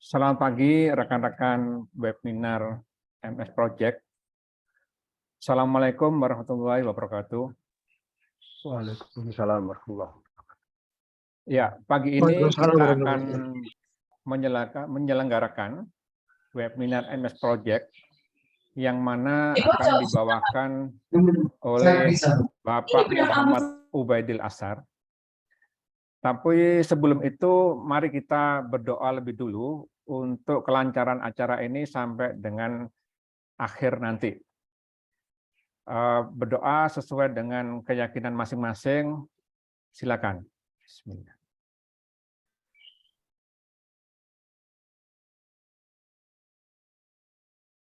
Selamat pagi rekan-rekan webinar MS Project. Assalamualaikum warahmatullahi wabarakatuh. Waalaikumsalam warahmatullahi wabarakatuh. Ya, pagi ini kita akan menyelenggarakan webinar MS Project yang mana akan dibawakan oleh Bapak Muhammad Ubaidil Ashar. Tapi sebelum itu, mari kita berdoa lebih dulu untuk kelancaran acara ini sampai dengan akhir nanti. Berdoa sesuai dengan keyakinan masing-masing. Silakan. Bismillah.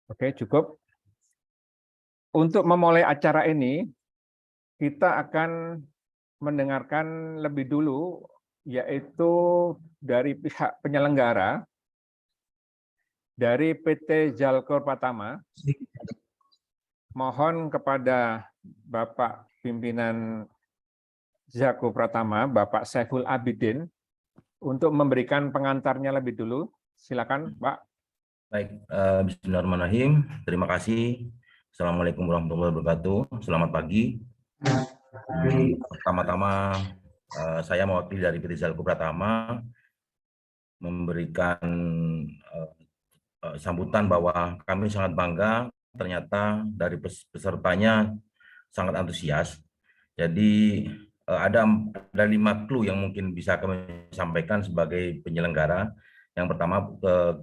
Oke, cukup. Untuk memulai acara ini, kita akan mendengarkan lebih dulu, yaitu dari pihak penyelenggara, dari PT Zalkor Pratama. Mohon kepada Bapak Pimpinan Zalkor Pratama, Bapak Saiful Abidin, untuk memberikan pengantarnya lebih dulu. Silakan, Pak. Baik, bismillahirrahmanirrahim. Terima kasih. Assalamualaikum warahmatullahi wabarakatuh. Selamat pagi. Pertama-tama saya mewakili dari PT Zalkor Pratama memberikan sambutan bahwa kami sangat bangga ternyata dari pesertanya sangat antusias. Jadi ada 5 clue yang mungkin bisa kami sampaikan sebagai penyelenggara. Yang pertama,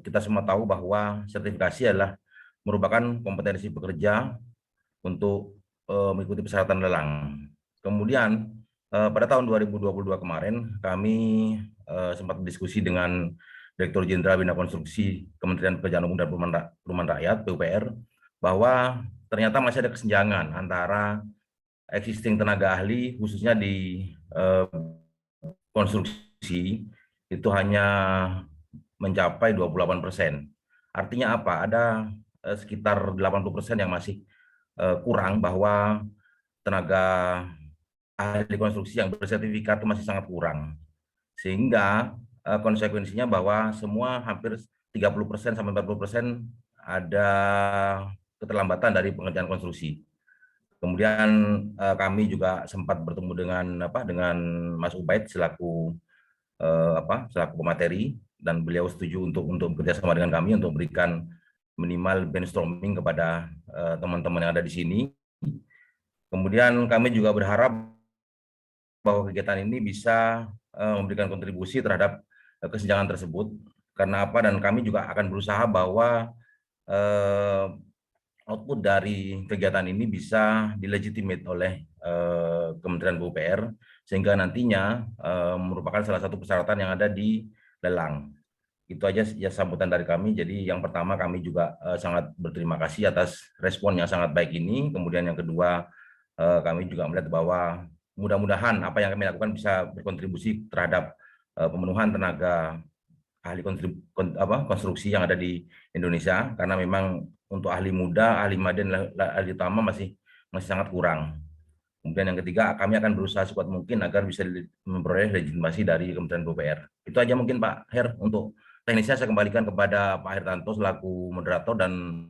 kita semua tahu bahwa sertifikasi adalah merupakan kompetensi pekerja untuk mengikuti persyaratan lelang. Kemudian pada tahun 2022 kemarin kami sempat berdiskusi dengan Direktur Jenderal Bina Konstruksi Kementerian Pekerjaan Umum dan Perumahan Rakyat (PUPR) bahwa ternyata masih ada kesenjangan antara existing tenaga ahli khususnya di konstruksi itu hanya mencapai 28%. Artinya apa? Ada sekitar 80% yang masih kurang, bahwa tenaga ahli konstruksi yang bersertifikat itu masih sangat kurang. Sehingga konsekuensinya bahwa semua hampir 30% sampai 40% ada keterlambatan dari pengerjaan konstruksi. Kemudian kami juga sempat bertemu dengan Mas Ubaid selaku pemateri, dan beliau setuju untuk bekerja sama dengan kami untuk memberikan minimal brainstorming kepada teman-teman yang ada di sini. Kemudian kami juga berharap bahwa kegiatan ini bisa memberikan kontribusi terhadap kesenjangan tersebut. Karena apa? Dan kami juga akan berusaha bahwa output dari kegiatan ini bisa dilegitimate oleh Kementerian PUPR, sehingga nantinya merupakan salah satu persyaratan yang ada di lelang. Itu aja ya sambutan dari kami. Jadi yang pertama, kami juga sangat berterima kasih atas respon yang sangat baik ini. Kemudian yang kedua, kami juga melihat bahwa mudah-mudahan apa yang kami lakukan bisa berkontribusi terhadap pemenuhan tenaga ahli konstruksi yang ada di Indonesia, karena memang untuk ahli muda, ahli maden, ahli utama masih sangat kurang. Kemudian yang ketiga, kami akan berusaha sekuat mungkin agar bisa memperoleh legitimasi dari Kementerian PUPR. Itu aja mungkin Pak Her. Untuk teknisnya saya kembalikan kepada Pak Hertanto selaku moderator dan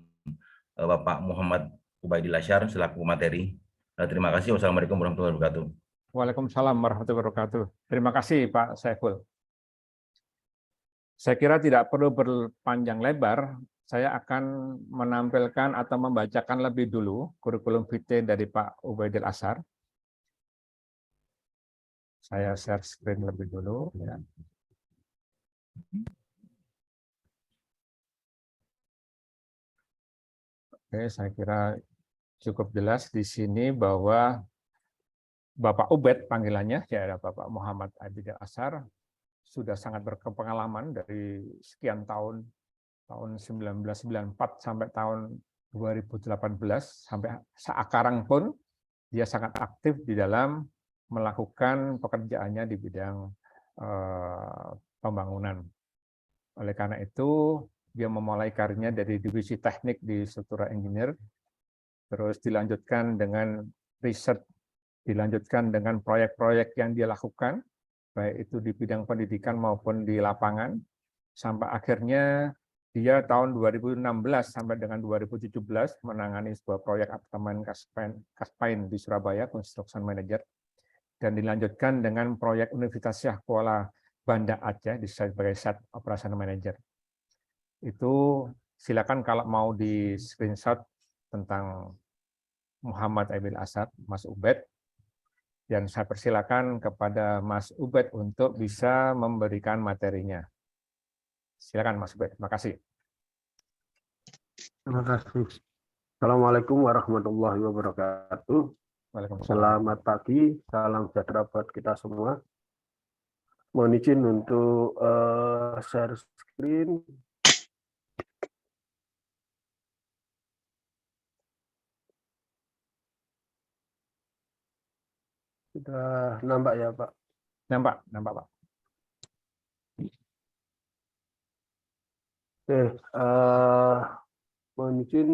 Bapak Muhammad Ubaidil Ashar selaku materi. Terima kasih. Wassalamualaikum warahmatullahi wabarakatuh. Waalaikumsalam warahmatullahi wabarakatuh. Terima kasih Pak Saiful. Saya kira tidak perlu berpanjang lebar, saya akan menampilkan atau membacakan lebih dulu kurikulum vitae dari Pak Ubaidil Ashar. Saya share screen lebih dulu. Ya. Oke, saya kira cukup jelas di sini bahwa Bapak Ubaid panggilannya, ya ada Bapak Muhammad Ubaidil Ashar, sudah sangat berpengalaman dari sekian tahun 1994 sampai tahun 2018, sampai sekarang pun dia sangat aktif di dalam melakukan pekerjaannya di bidang pembangunan. Oleh karena itu, dia memulai karirnya dari divisi teknik di struktural engineer, terus dilanjutkan dengan riset, dilanjutkan dengan proyek-proyek yang dia lakukan, baik itu di bidang pendidikan maupun di lapangan, sampai akhirnya dia tahun 2016 sampai dengan 2017 menangani sebuah proyek apartemen Kaspain di Surabaya, Construction Manager, dan dilanjutkan dengan proyek Universitas Syah Kuala Banda Aceh sebagai Site Operation Manager. Itu silakan kalau mau di screenshot tentang Muhammad Abil Asad, Mas Ubed, dan saya persilakan kepada Mas Ubed untuk bisa memberikan materinya. Silakan Mas Ubed, terima kasih. Terima kasih. Assalamualaikum warahmatullahi wabarakatuh. Waalaikumsalam. Selamat pagi, salam sejahtera buat kita semua. Mohon izin untuk share screen. Sudah nampak ya, Pak? Nampak Pak. Oke, mohon izin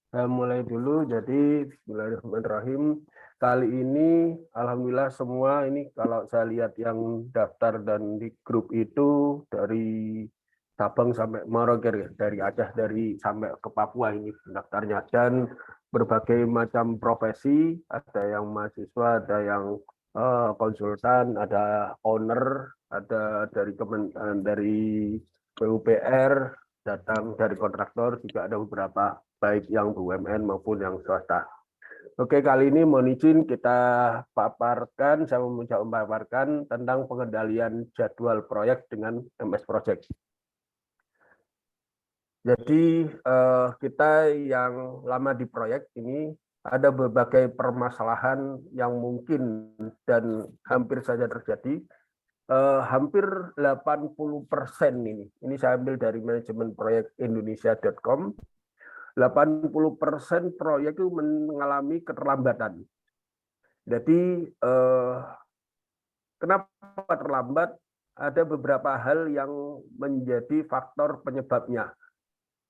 saya mulai dulu. Jadi, bismillahirrahmanirrahim. Kali ini, alhamdulillah semua ini kalau saya lihat yang daftar dan di grup itu dari Sabang sampai Merauke, ya, dari Aceh sampai ke Papua ini daftarnya, dan berbagai macam profesi, ada yang mahasiswa, ada yang konsultan, ada owner, ada dari PUPR, datang dari kontraktor, juga ada beberapa baik yang BUMN maupun yang swasta. Oke, kali ini mohon izin kita paparkan, saya mau memaparkan tentang pengendalian jadwal proyek dengan MS Project. Jadi kita yang lama di proyek ini ada berbagai permasalahan yang mungkin dan hampir saja terjadi. Hampir 80% ini saya ambil dari manajemen proyek Indonesia.com. 80% proyek itu mengalami keterlambatan. Jadi kenapa terlambat? Ada beberapa hal yang menjadi faktor penyebabnya.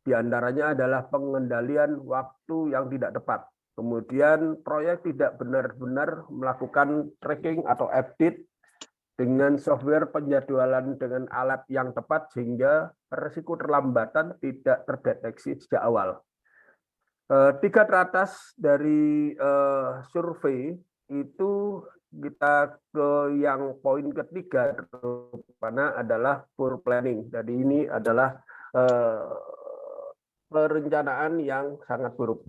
Di antaranya adalah pengendalian waktu yang tidak tepat. Kemudian proyek tidak benar-benar melakukan tracking atau update dengan software penjadwalan dengan alat yang tepat sehingga risiko terlambatan tidak terdeteksi sejak awal. 3 teratas dari survei itu kita ke yang poin ketiga, mana adalah poor planning. Jadi ini adalah perencanaan yang sangat buruk.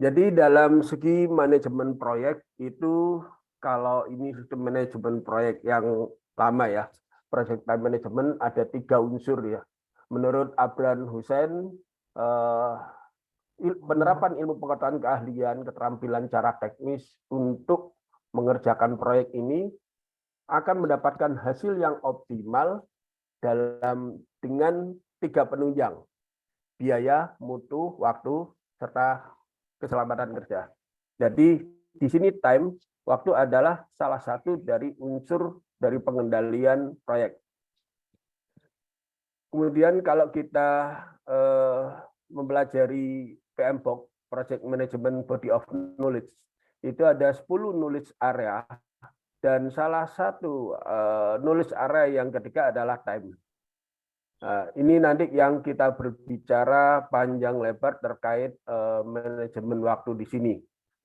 Jadi dalam segi manajemen proyek itu, kalau ini sistem manajemen proyek yang lama ya, project time management ada 3 unsur ya. Menurut Abran Hussein, penerapan ilmu pengetahuan keahlian, keterampilan cara teknis untuk mengerjakan proyek ini akan mendapatkan hasil yang optimal dengan 3 penunjang: biaya, mutu, waktu, serta keselamatan kerja. Jadi di sini time, waktu adalah salah satu dari unsur dari pengendalian proyek. Kemudian kalau kita mempelajari PMBOK, Project Management Body of Knowledge, itu ada 10 knowledge area, dan salah satu knowledge area yang ketiga adalah time. Ini nanti yang kita berbicara panjang lebar terkait manajemen waktu di sini.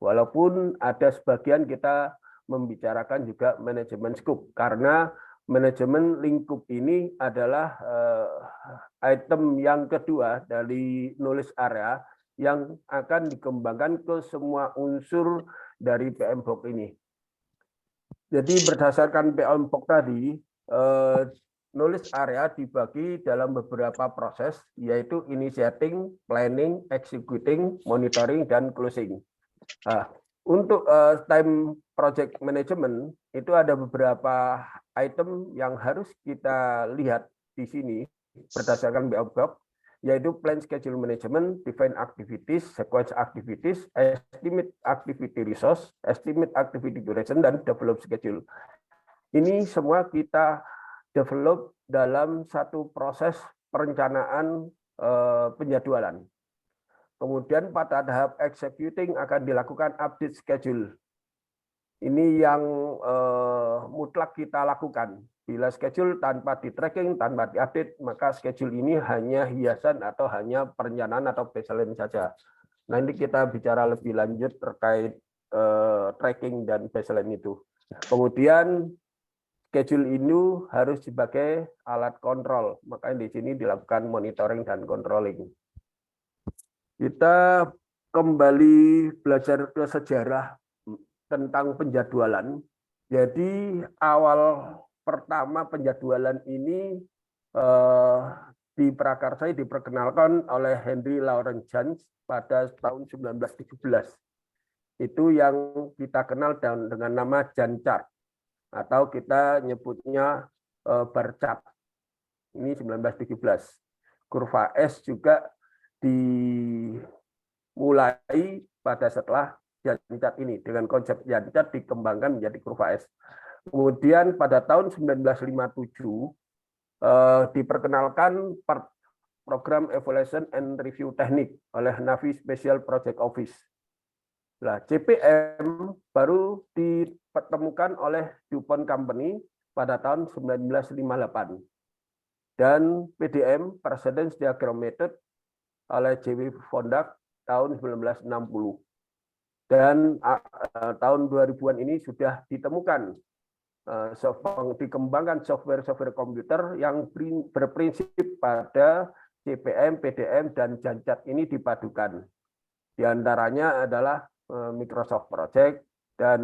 Walaupun ada sebagian kita membicarakan juga manajemen scope, karena manajemen lingkup ini adalah item yang kedua dari knowledge area yang akan dikembangkan ke semua unsur dari PMBOK ini. Jadi berdasarkan PMBOK tadi, knowledge area dibagi dalam beberapa proses, yaitu initiating, planning, executing, monitoring, dan closing. Untuk time project management itu ada beberapa item yang harus kita lihat di sini berdasarkan PMBOK, yaitu plan schedule management, define activities, sequence activities, estimate activity resource, estimate activity duration, dan develop schedule. Ini semua kita develop dalam satu proses perencanaan penjadwalan. Kemudian pada tahap executing akan dilakukan update schedule. Ini yang mutlak kita lakukan. Bila schedule tanpa di-tracking, tanpa di-update, maka schedule ini hanya hiasan atau hanya perencanaan atau baseline saja. Nanti kita bicara lebih lanjut terkait tracking dan baseline itu. Kemudian schedule ini harus sebagai alat kontrol, makanya di sini dilakukan monitoring dan controlling. Kita kembali belajar ke sejarah tentang penjadwalan. Jadi awal pertama penjadwalan ini diperkenalkan oleh Henry Lawrence Jones pada tahun 1917. Itu yang kita kenal dengan nama Gantt chart atau kita nyebutnya bar chart. Ini 1917. Kurva S juga dimulai pada setelah Gantt chart ini. Dengan konsep Gantt chart dikembangkan menjadi kurva S. Kemudian pada tahun 1957 diperkenalkan program Evaluation and Review Technique oleh Navy Special Project Office. Nah, CPM baru ditemukan oleh DuPont Company pada tahun 1958. Dan PDM, Precedence Diagram Method, oleh J.W. Vondag tahun 1960. Dan tahun 2000-an ini sudah ditemukan dikembangkan software komputer yang berprinsip pada CPM, PDM, dan Gantt chart ini dipadukan. Di antaranya adalah Microsoft Project dan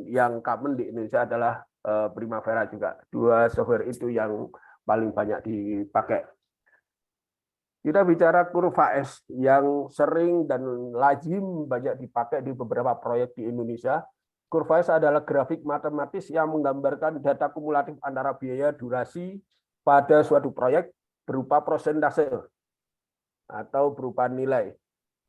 yang common di Indonesia adalah Primavera juga. Dua software itu yang paling banyak dipakai. Kita bicara kurva S yang sering dan lazim banyak dipakai di beberapa proyek di Indonesia. Kurva S adalah grafik matematis yang menggambarkan data kumulatif antara biaya durasi pada suatu proyek berupa persentase atau berupa nilai.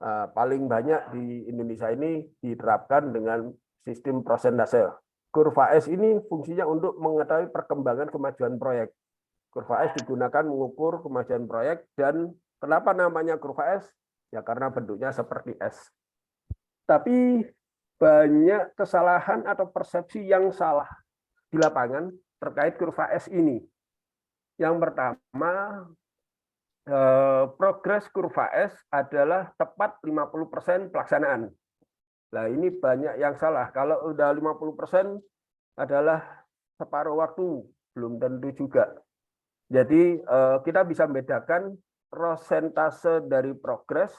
Paling banyak di Indonesia ini diterapkan dengan sistem persentase. Kurva S ini fungsinya untuk mengetahui perkembangan kemajuan proyek. Kurva S digunakan mengukur kemajuan proyek dan kenapa namanya kurva S? Ya karena bentuknya seperti S. Tapi banyak kesalahan atau persepsi yang salah di lapangan terkait kurva S ini. Yang pertama, progres kurva S adalah tepat 50% pelaksanaan. Nah, ini banyak yang salah. Kalau udah 50% adalah separuh waktu, belum tentu juga. Jadi kita bisa membedakan persentase dari progres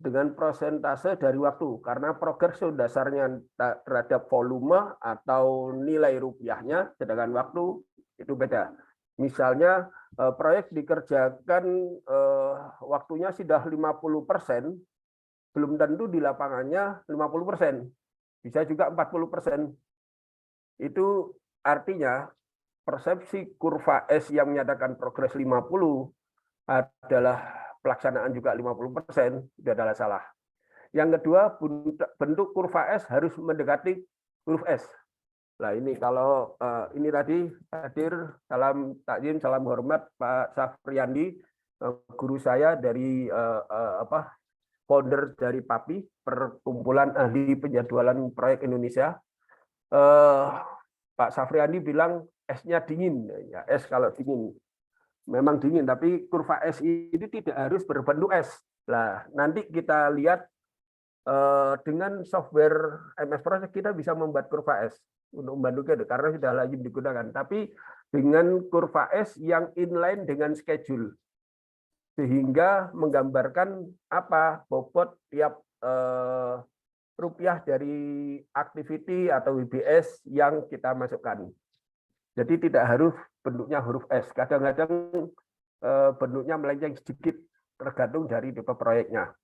dengan persentase dari waktu, karena progres itu dasarnya terhadap volume atau nilai rupiahnya, sedangkan waktu itu beda. Misalnya proyek dikerjakan waktunya sudah 50%, belum tentu di lapangannya 50%, bisa juga 40%. Itu artinya persepsi kurva S yang menyatakan progres 50 adalah pelaksanaan juga 50%, itu adalah salah. Yang kedua, bentuk kurva S harus mendekati huruf S. Nah ini kalau ini tadi hadir, salam takzim, salam hormat Pak Safriandi, guru saya dari founder dari PAPI, Perkumpulan Ahli Penjadwalan Proyek Indonesia. Pak Safriandi bilang S-nya dingin, ya S kalau dingin. Memang dingin, tapi kurva S ini tidak harus berbentuk S. Nah, nanti kita lihat dengan software MS Project kita bisa membuat kurva S untuk membantu kita karena sudah lazim digunakan. Tapi dengan kurva S yang inline dengan schedule, sehingga menggambarkan apa bobot tiap rupiah dari activity atau WBS yang kita masukkan. Jadi tidak harus bentuknya huruf S. Kadang-kadang bentuknya melenceng sedikit tergantung dari tipe proyeknya.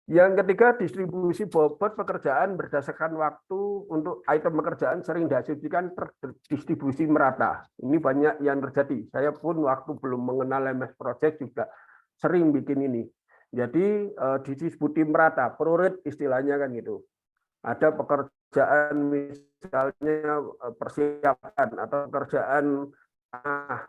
Yang ketiga, distribusi bobot pekerjaan berdasarkan waktu untuk item pekerjaan sering diasumsikan terdistribusi merata. Ini banyak yang terjadi. Saya pun waktu belum mengenal MS Project juga sering bikin ini. Jadi distribusi merata, pro-rate istilahnya kan gitu. Ada pekerjaan misalnya persiapan atau pekerjaan Nah,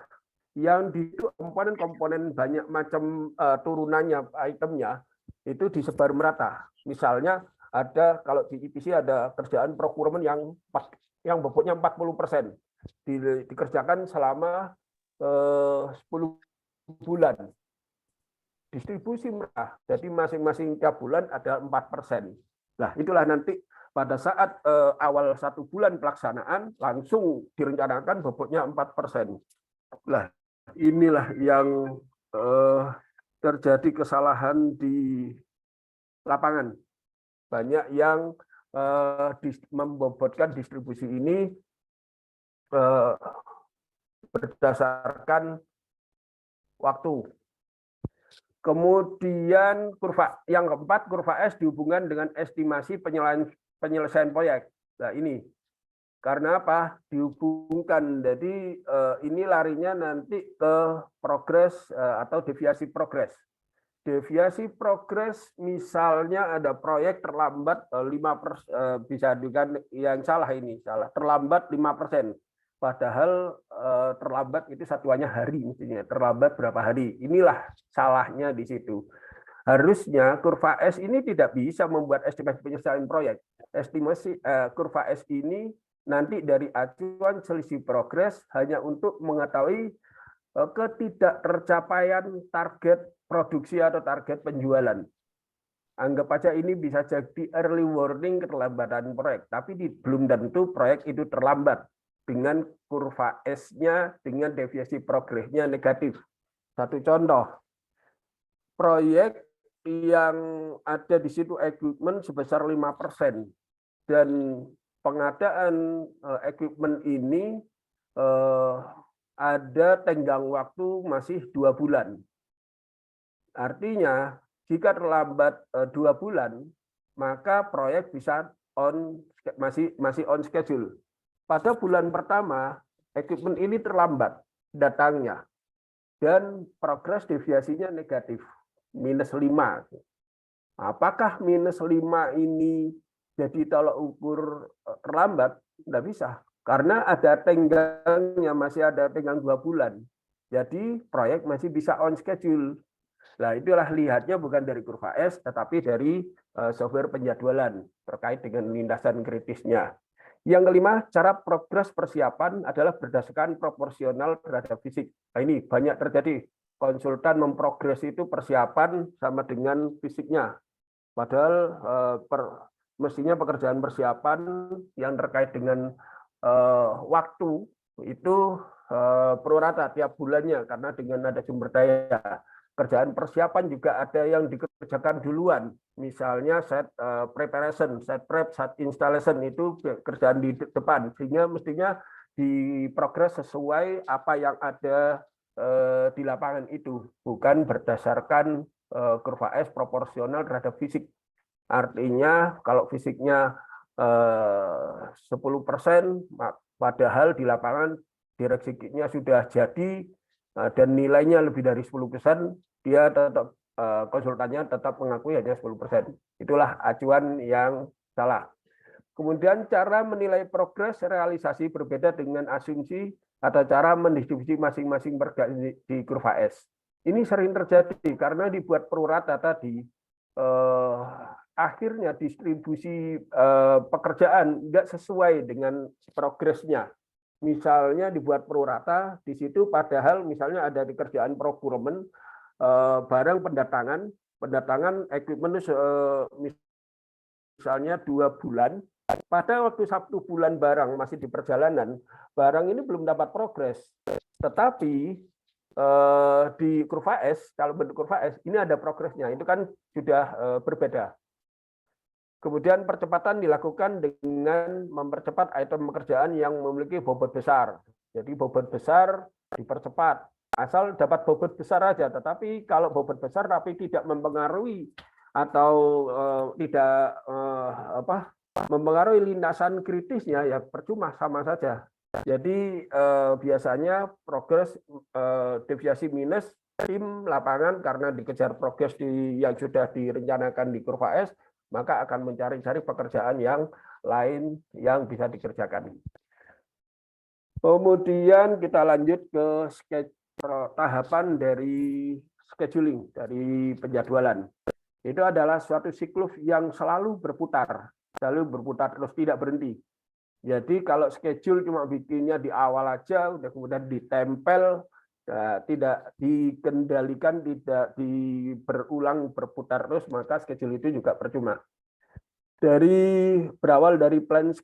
yang di komponen-komponen banyak macam turunannya, itemnya, itu disebar merata. Misalnya ada, kalau di EPC ada kerjaan procurement yang bobotnya 40%, dikerjakan selama 10 bulan. Distribusi merata, jadi masing-masing tiap bulan ada 4%. Nah, itulah nanti pada saat awal 1 bulan pelaksanaan, langsung direncanakan bobotnya 4%. Nah, inilah yang terjadi kesalahan di lapangan. Banyak yang membobotkan distribusi ini berdasarkan waktu. Kemudian kurva yang keempat, kurva S dihubungkan dengan estimasi penyelesaian proyek. Nah, ini karena apa? Dihubungkan. Jadi ini larinya nanti ke progres atau deviasi progres. Deviasi progres misalnya ada proyek terlambat 5%, bisa juga yang salah ini, salah. Terlambat 5%. Padahal terlambat itu satuannya hari mestinya. Terlambat berapa hari? Inilah salahnya di situ. Harusnya kurva S ini tidak bisa membuat estimasi penyelesaian proyek. Estimasi kurva S ini nanti dari acuan selisih progres hanya untuk mengetahui ketidaktercapaian target produksi atau target penjualan. Anggap aja ini bisa jadi early warning keterlambatan proyek, tapi belum tentu proyek itu terlambat dengan kurva S-nya, dengan deviasi progresnya negatif. Satu contoh, proyek yang ada di situ equipment sebesar 5%, dan pengadaan equipment ini ada tenggang waktu masih 2 bulan. Artinya, jika terlambat 2 bulan, maka proyek bisa masih on schedule. Pada bulan pertama, equipment ini terlambat datangnya, dan progres deviasinya negatif, -5. Apakah -5 ini jadi tolak ukur terlambat? Tidak bisa, karena ada tenggangnya, masih ada tenggang 2 bulan. Jadi proyek masih bisa on schedule. Nah, itulah lihatnya bukan dari kurva S, tetapi dari software penjadwalan terkait dengan lintasan kritisnya. Yang kelima, cara progres persiapan adalah berdasarkan proporsional terhadap fisik. Nah, ini banyak terjadi. Konsultan memprogres itu persiapan sama dengan fisiknya. Padahal mestinya pekerjaan persiapan yang terkait dengan waktu itu prorata tiap bulannya, karena dengan ada sumber daya. Kerjaan persiapan juga ada yang dikerjakan duluan, misalnya set preparation, set prep, set installation, itu kerjaan di depan, sehingga mestinya diprogres sesuai apa yang ada di lapangan itu, bukan berdasarkan kurva S proporsional terhadap fisik. Artinya kalau fisiknya 10%, padahal di lapangan direksinya sudah jadi dan nilainya lebih dari 10%, dia tetap konsultannya tetap mengakui hanya 10%. Itulah acuan yang salah. Kemudian cara menilai progres realisasi berbeda dengan asumsi atau cara mendistribusi masing-masing di kurva S. Ini sering terjadi karena dibuat prorata tadi, akhirnya distribusi pekerjaan tidak sesuai dengan progresnya. Misalnya dibuat prorata di situ, padahal misalnya ada di kerjaan procurement, barang pendatangan equipment misalnya 2 bulan, pada waktu 1 bulan barang masih di perjalanan, barang ini belum dapat progres. Tetapi di kurva S, kalau bentuk kurva S, ini ada progresnya, itu kan sudah berbeda. Kemudian percepatan dilakukan dengan mempercepat item pekerjaan yang memiliki bobot besar. Jadi bobot besar dipercepat. Asal dapat bobot besar aja, tetapi kalau bobot besar tapi tidak mempengaruhi atau tidak mempengaruhi lintasan kritisnya, ya percuma, sama saja. Jadi biasanya progres deviasi minus, tim lapangan karena dikejar progres yang sudah direncanakan di kurva S, maka akan mencari-cari pekerjaan yang lain yang bisa dikerjakan. Kemudian kita lanjut ke tahapan dari scheduling, dari penjadwalan. Itu adalah suatu siklus yang selalu berputar terus tidak berhenti. Jadi kalau schedule cuma bikinnya di awal aja, udah kemudian ditempel, tidak dikendalikan, tidak berulang berputar terus, maka schedule itu juga percuma. Berawal dari plan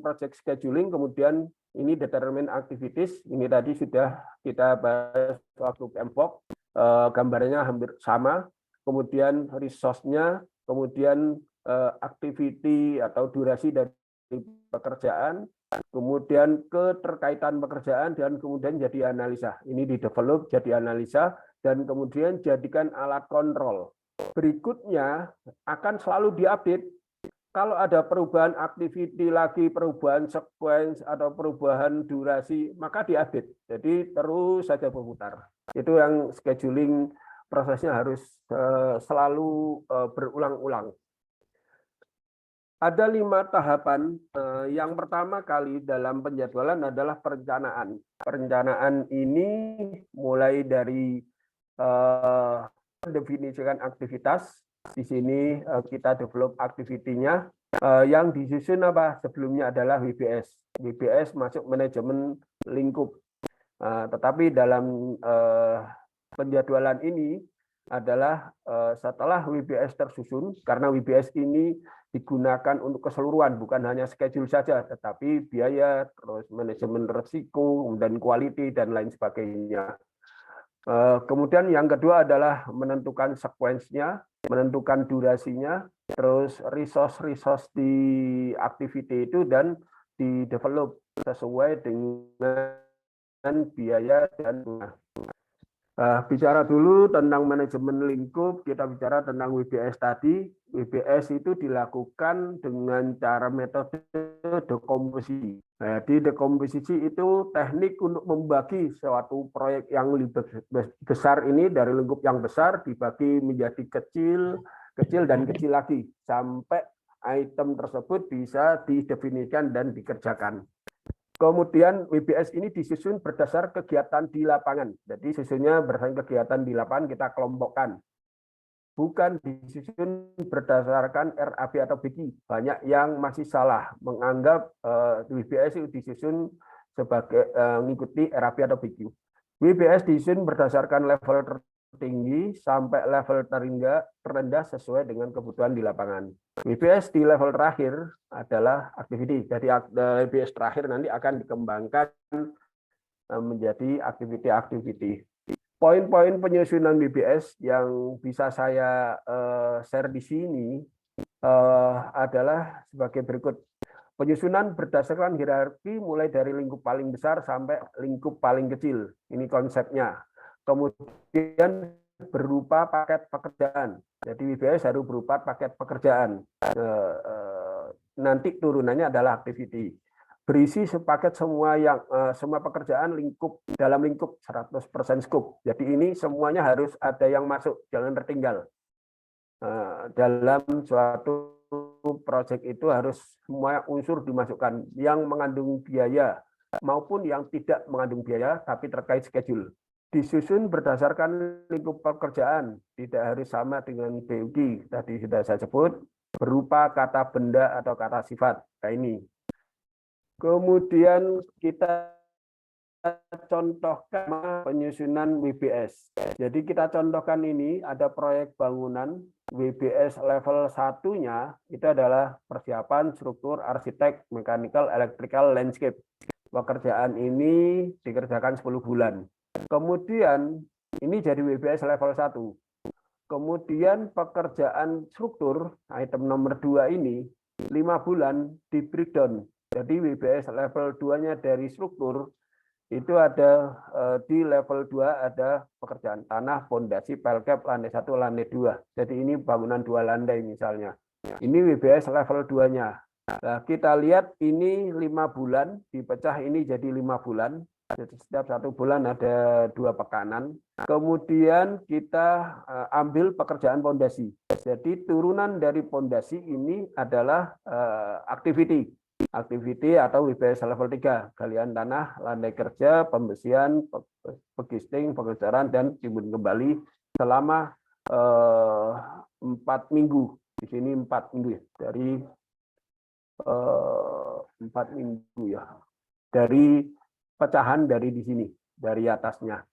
project scheduling, kemudian ini determine activities, ini tadi sudah kita bahas waktu PMPOK, gambarnya hampir sama, kemudian resource-nya, kemudian activity atau durasi dari pekerjaan, kemudian keterkaitan pekerjaan, dan kemudian jadi analisa. Ini di-develop jadi analisa, dan kemudian jadikan alat kontrol. Berikutnya akan selalu diupdate. Kalau ada perubahan activity lagi, perubahan sequence, atau perubahan durasi, maka diupdate. Jadi terus saja berputar. Itu yang scheduling prosesnya harus selalu berulang-ulang. Ada 5 tahapan. Yang pertama kali dalam penjadwalan adalah perencanaan. Perencanaan ini mulai dari mendefinisikan aktivitas. Di sini kita develop aktivitinya. Yang disusun apa? Sebelumnya adalah WBS. WBS masuk manajemen lingkup. Tetapi dalam penjadwalan ini adalah setelah WBS tersusun, karena WBS ini digunakan untuk keseluruhan, bukan hanya schedule saja, tetapi biaya, terus manajemen risiko, dan quality, dan lain sebagainya. Kemudian yang kedua adalah menentukan sequence-nya, menentukan durasinya, terus resource di activity itu, dan di-develop sesuai dengan biaya dan bicara dulu tentang manajemen lingkup, kita bicara tentang WBS tadi. WBS itu dilakukan dengan cara metode dekomposisi. Di dekomposisi itu teknik untuk membagi suatu proyek yang lebih besar ini dari lingkup yang besar dibagi menjadi kecil, dan kecil lagi, sampai item tersebut bisa didefinisikan dan dikerjakan. Kemudian WBS ini disusun berdasar kegiatan di lapangan. Jadi susunnya berdasarkan kegiatan di lapangan, kita kelompokkan. Bukan disusun berdasarkan RAB atau BQ. Banyak yang masih salah menganggap WBS itu disusun sebagai mengikuti RAB atau BQ. WBS disusun berdasarkan level tertinggi sampai level terendah sesuai dengan kebutuhan di lapangan. WBS di level terakhir adalah activity. Jadi WBS terakhir nanti akan dikembangkan menjadi activity. Poin-poin penyusunan WBS yang bisa saya share di sini adalah sebagai berikut. Penyusunan berdasarkan hierarki mulai dari lingkup paling besar sampai lingkup paling kecil. Ini konsepnya. Kemudian berupa paket pekerjaan. Jadi WBS harus berupa paket pekerjaan. Nanti turunannya adalah activity. Berisi sepaket semua pekerjaan dalam lingkup 100% scope. Jadi ini semuanya harus ada yang masuk, jangan tertinggal. Dalam suatu proyek itu harus semua unsur dimasukkan, yang mengandung biaya maupun yang tidak mengandung biaya tapi terkait schedule. Disusun berdasarkan lingkup pekerjaan, tidak harus sama dengan BUD, tadi sudah saya sebut, berupa kata benda atau kata sifat. Nah, ini. Kemudian kita contohkan penyusunan WBS. Jadi kita contohkan ini, ada proyek bangunan WBS level 1-nya, itu adalah persiapan struktur, arsitek, mechanical, electrical, landscape. Pekerjaan ini dikerjakan 10 bulan. Kemudian ini jadi WBS level 1. Kemudian pekerjaan struktur, item nomor 2 ini, 5 bulan di breakdown. Jadi WBS level 2-nya dari struktur, itu ada di level 2 ada pekerjaan tanah, fondasi, pelkap, lantai 1, lantai 2. Jadi ini bangunan 2 lantai misalnya. Ini WBS level 2-nya. Nah, kita lihat ini 5 bulan, dipecah ini jadi 5 bulan. Jadi setiap 1 bulan ada 2 pekanan. Kemudian kita ambil pekerjaan fondasi. Jadi turunan dari fondasi ini adalah activity. activity atau WBS level 3, galian tanah, landai kerja, pembersihan, pegisting, pengejaran, dan timbun kembali selama 4 minggu. Di sini 4 minggu ya, dari 4 minggu ya, dari pecahan dari di sini, dari atasnya.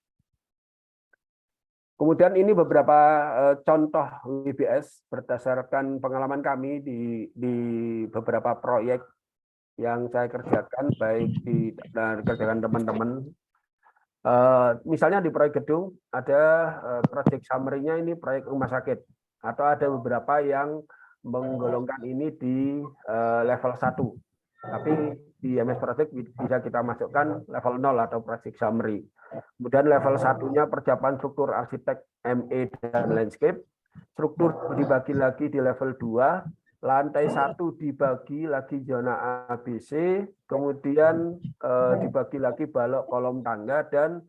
Kemudian ini beberapa contoh WBS berdasarkan pengalaman kami di beberapa proyek yang saya kerjakan, baik dikerjakan teman-teman. Misalnya di proyek gedung, ada project summary-nya ini proyek rumah sakit, atau ada beberapa yang menggolongkan ini di level 1. Tapi di MS Project bisa kita masukkan level 0 atau project summary. Kemudian level 1-nya persiapan struktur arsitek ME dan landscape. Struktur dibagi lagi di level 2. Lantai 1 dibagi lagi zona ABC. Kemudian dibagi lagi balok kolom tangga dan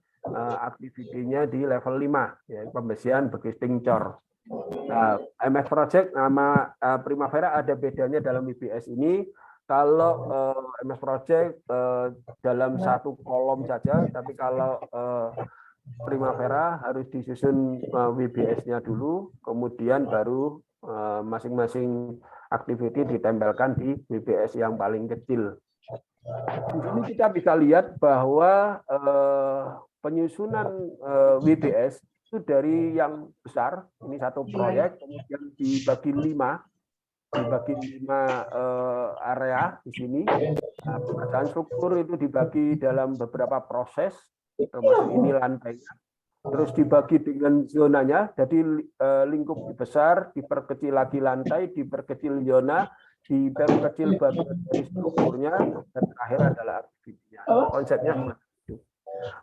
aktivitinya di level 5, yaitu pembersihan, begisting, cor. Nah, MS Project nama Primavera ada bedanya dalam WBS ini. Kalau MS Project dalam 1 kolom saja, tapi kalau Primavera harus disusun WBS-nya dulu, kemudian baru masing-masing activity ditempelkan di WBS yang paling kecil. Di sini kita bisa lihat bahwa penyusunan WBS itu dari yang besar, ini 1 proyek, kemudian dibagi 5 area di sini. Nah, pekerjaan struktur itu dibagi dalam beberapa proses, termasuk ini lantainya. Terus dibagi dengan zonanya, jadi lingkup besar, diperkecil lagi lantai, diperkecil zona, diperkecil bagian dari strukturnya, dan terakhir adalah aktivitasnya. Konsepnya seperti itu.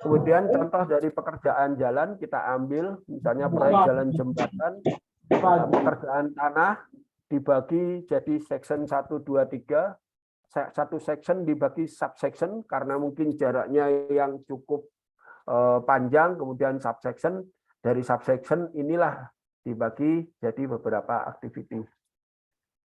Kemudian contoh dari pekerjaan jalan kita ambil, misalnya proyek jalan jembatan, pekerjaan tanah, dibagi jadi section 1, 2, 3. Satu section dibagi subsection karena mungkin jaraknya yang cukup panjang, kemudian subsection. Dari subsection inilah dibagi jadi beberapa activity.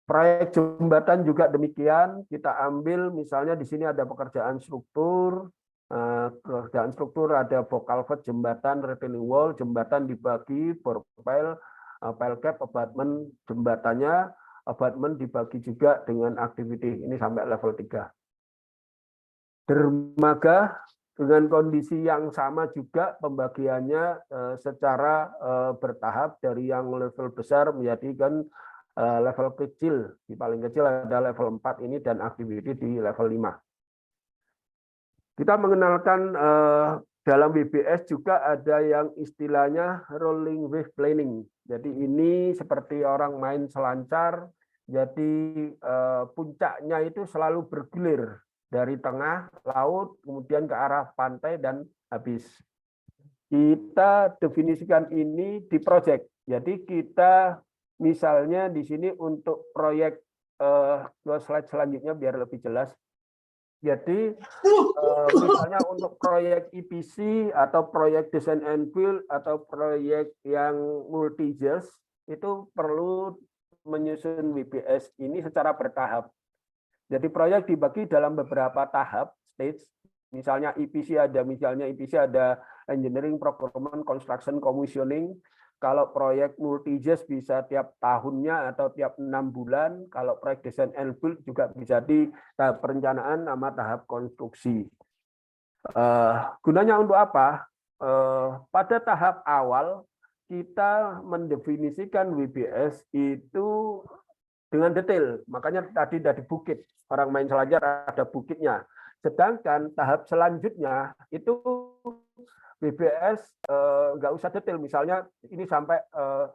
Proyek jembatan juga demikian, kita ambil misalnya di sini ada pekerjaan struktur. Pekerjaan struktur ada box culvert, jembatan, retaining wall, jembatan dibagi, bore pile, pile cap, abutment, jembatannya, abutment dibagi juga dengan activity, ini sampai level 3. Dermaga dengan kondisi yang sama juga pembagiannya secara bertahap dari yang level besar menjadikan level kecil. Di paling kecil ada level 4 ini dan activity di level 5. Kita mengenalkan dalam WBS juga ada yang istilahnya rolling wave planning. Jadi ini seperti orang main selancar, jadi puncaknya itu selalu bergilir dari tengah laut, kemudian ke arah pantai dan habis. Kita definisikan ini di proyek. Jadi kita misalnya di sini untuk proyek, slide selanjutnya biar lebih jelas. Jadi misalnya untuk proyek EPC atau proyek design and build atau proyek yang multi years itu perlu menyusun WBS ini secara bertahap. Jadi proyek dibagi dalam beberapa tahap stage. Misalnya EPC ada engineering, procurement, construction, commissioning. Kalau proyek multi-years bisa tiap tahunnya atau tiap 6 bulan. Kalau proyek design and build juga bisa di tahap perencanaan sama tahap konstruksi. Gunanya untuk apa? Pada tahap awal kita mendefinisikan WBS itu dengan detail. Makanya tadi dari bukit, orang main selancar ada bukitnya. Sedangkan tahap selanjutnya itu WBS nggak usah detail, misalnya ini sampai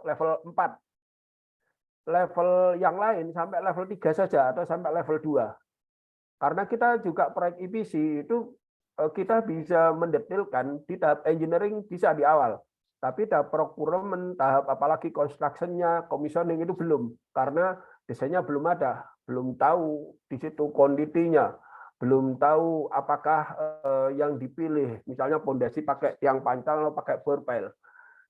level 4. Level yang lain sampai level 3 saja atau sampai level 2. Karena kita juga proyek EPC itu kita bisa mendetailkan di tahap engineering bisa di awal. Tapi tahap procurement, tahap apalagi construction-nya, commissioning itu belum. Karena desainnya belum ada, belum tahu di situ kuantitinya. Belum tahu apakah yang dipilih, misalnya pondasi pakai tiang pancal atau pakai bore pile.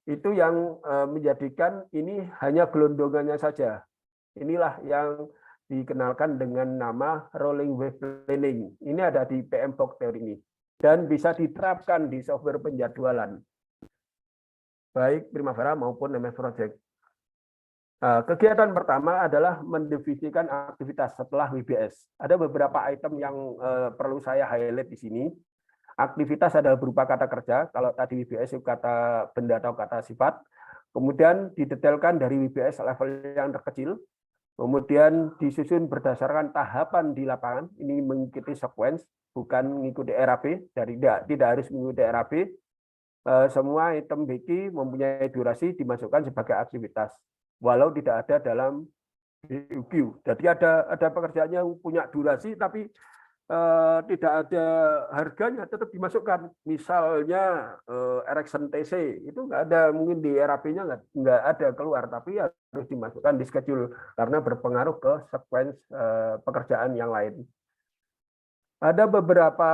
Itu yang menjadikan ini hanya gelondongannya saja. Inilah yang dikenalkan dengan nama rolling wave planning. Ini ada di PMBOK teori ini dan bisa diterapkan di software penjadwalan baik Primavera maupun MS Project. Kegiatan pertama adalah mendefinikan aktivitas setelah WBS. Ada beberapa item yang perlu saya highlight di sini. Aktivitas adalah berupa kata kerja, kalau tadi WBS itu kata benda atau kata sifat. Kemudian didetailkan dari WBS level yang terkecil. Kemudian disusun berdasarkan tahapan di lapangan. Ini mengikuti sequence, bukan mengikuti RAP. Tidak harus mengikuti RAP. Semua item BQ mempunyai durasi dimasukkan sebagai aktivitas, walau tidak ada dalam BUQ. Jadi ada pekerjaan yang punya durasi tapi tidak ada harganya, tetap dimasukkan. Misalnya erection TC itu nggak ada, mungkin di RAP-nya nggak ada keluar, tapi harus dimasukkan di schedule karena berpengaruh ke sequence pekerjaan yang lain. Ada beberapa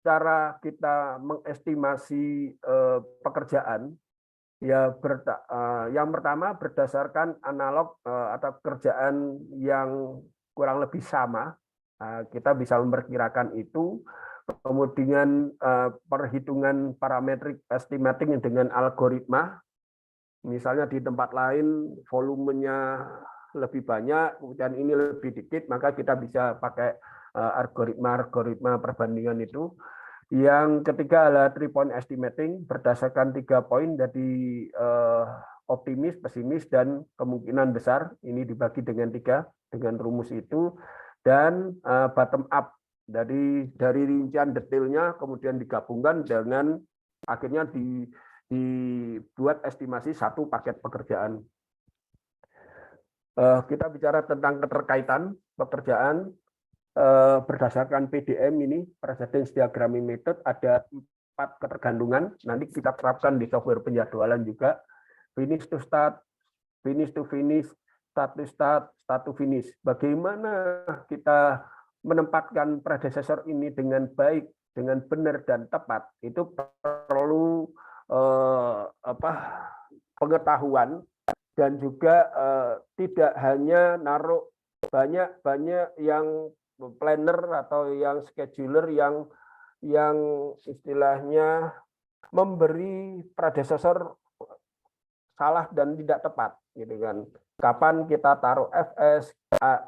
cara kita mengestimasi pekerjaan. Ya, yang pertama berdasarkan analog atau kerjaan yang kurang lebih sama. Kita bisa memperkirakan itu. Kemudian perhitungan parametrik estimating dengan algoritma. Misalnya di tempat lain volumenya lebih banyak, kemudian ini lebih dikit, maka kita bisa pakai algoritma perbandingan itu. Yang ketiga adalah 3-point estimating berdasarkan 3 poin dari optimis, pesimis, dan kemungkinan besar. Ini dibagi dengan 3 dengan rumus itu. Dan bottom up dari rincian detailnya kemudian digabungkan dengan akhirnya dibuat estimasi satu paket pekerjaan. Kita bicara tentang keterkaitan pekerjaan. Berdasarkan PDM ini, Precedence Diagramming Method, ada 4 ketergantungan. Nanti kita terapkan di software penjadwalan juga. Finish to start, finish to finish, start to start, start to finish. Bagaimana kita menempatkan predecessor ini dengan baik, dengan benar dan tepat, itu perlu pengetahuan dan juga tidak hanya naruh banyak yang planner atau yang scheduler yang istilahnya memberi predecessor salah dan tidak tepat, gitu kan. Kapan kita taruh FS,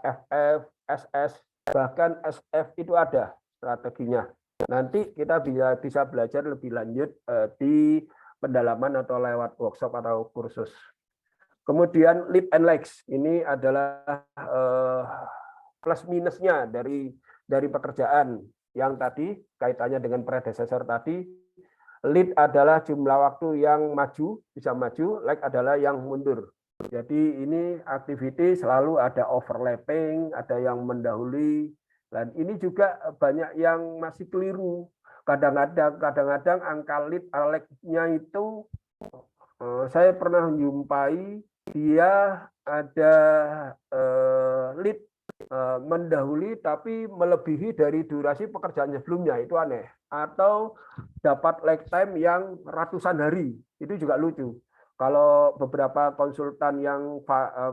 FF, SS, bahkan SF itu ada strateginya. Nanti kita bisa belajar lebih lanjut di pendalaman atau lewat workshop atau kursus. Kemudian lead and lags ini adalah plus minusnya dari pekerjaan yang tadi kaitannya dengan predecessor tadi. Lead adalah jumlah waktu yang maju, bisa maju, lag adalah yang mundur. Jadi ini activity selalu ada overlapping, ada yang mendahului, dan ini juga banyak yang masih keliru. Kadang-kadang angka lead lag-nya itu saya pernah menjumpai dia ada lead mendahului tapi melebihi dari durasi pekerjaan sebelumnya, itu aneh. Atau dapat lag time yang ratusan hari, itu juga lucu. Kalau beberapa konsultan yang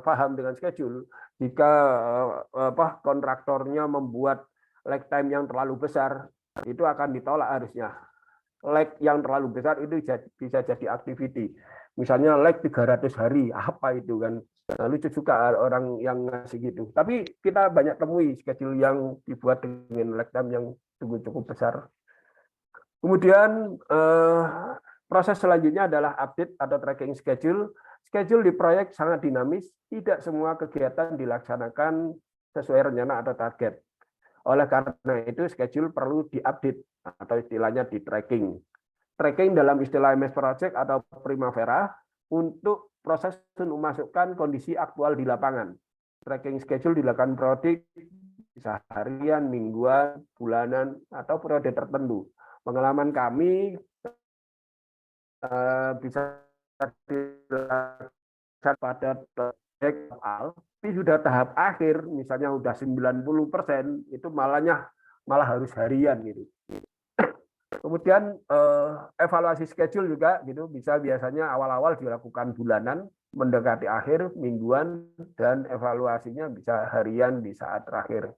paham dengan schedule, jika kontraktornya membuat lag time yang terlalu besar, itu akan ditolak harusnya. Lag yang terlalu besar itu bisa jadi activity. Misalnya lag 300 hari, apa itu kan? Nah, lucu juga orang yang ngasih gitu. Tapi kita banyak temui schedule yang dibuat dengan lag time yang cukup besar. Kemudian proses selanjutnya adalah update atau tracking schedule. Schedule di proyek sangat dinamis, tidak semua kegiatan dilaksanakan sesuai rencana atau target. Oleh karena itu, schedule perlu diupdate atau istilahnya di tracking. Tracking dalam istilah MS Project atau Primavera untuk proses memasukkan kondisi aktual di lapangan. Tracking schedule dilakukan periode bisa harian, mingguan, bulanan, atau periode tertentu. Pengalaman kami bisa dilakukan pada proyek awal, tapi sudah tahap akhir, misalnya sudah 90%, itu malah harus harian gitu. Kemudian evaluasi schedule juga gitu bisa biasanya awal-awal dilakukan bulanan, mendekati akhir mingguan, dan evaluasinya bisa harian di saat terakhir.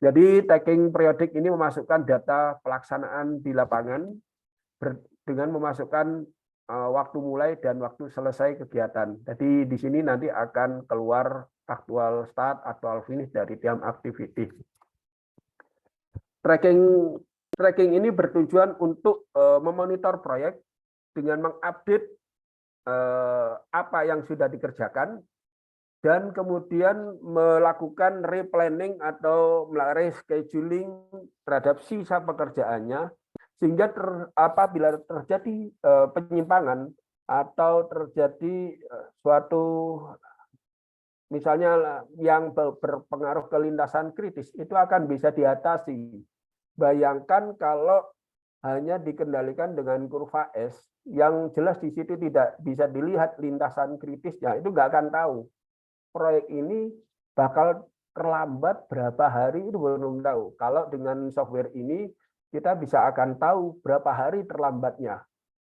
Jadi tagging periodik ini memasukkan data pelaksanaan di lapangan dengan memasukkan waktu mulai dan waktu selesai kegiatan. Jadi di sini nanti akan keluar aktual start, aktual finish dari tiap activity. Tracking ini bertujuan untuk memonitor proyek dengan mengupdate apa yang sudah dikerjakan dan kemudian melakukan replanning atau rescheduling terhadap sisa pekerjaannya sehingga apabila terjadi penyimpangan atau terjadi suatu misalnya yang berpengaruh ke lintasan kritis itu akan bisa diatasi. Bayangkan kalau hanya dikendalikan dengan kurva S yang jelas di situ tidak bisa dilihat lintasan kritisnya, itu nggak akan tahu proyek ini bakal terlambat berapa hari, itu belum tahu. Kalau dengan software ini kita bisa akan tahu berapa hari terlambatnya.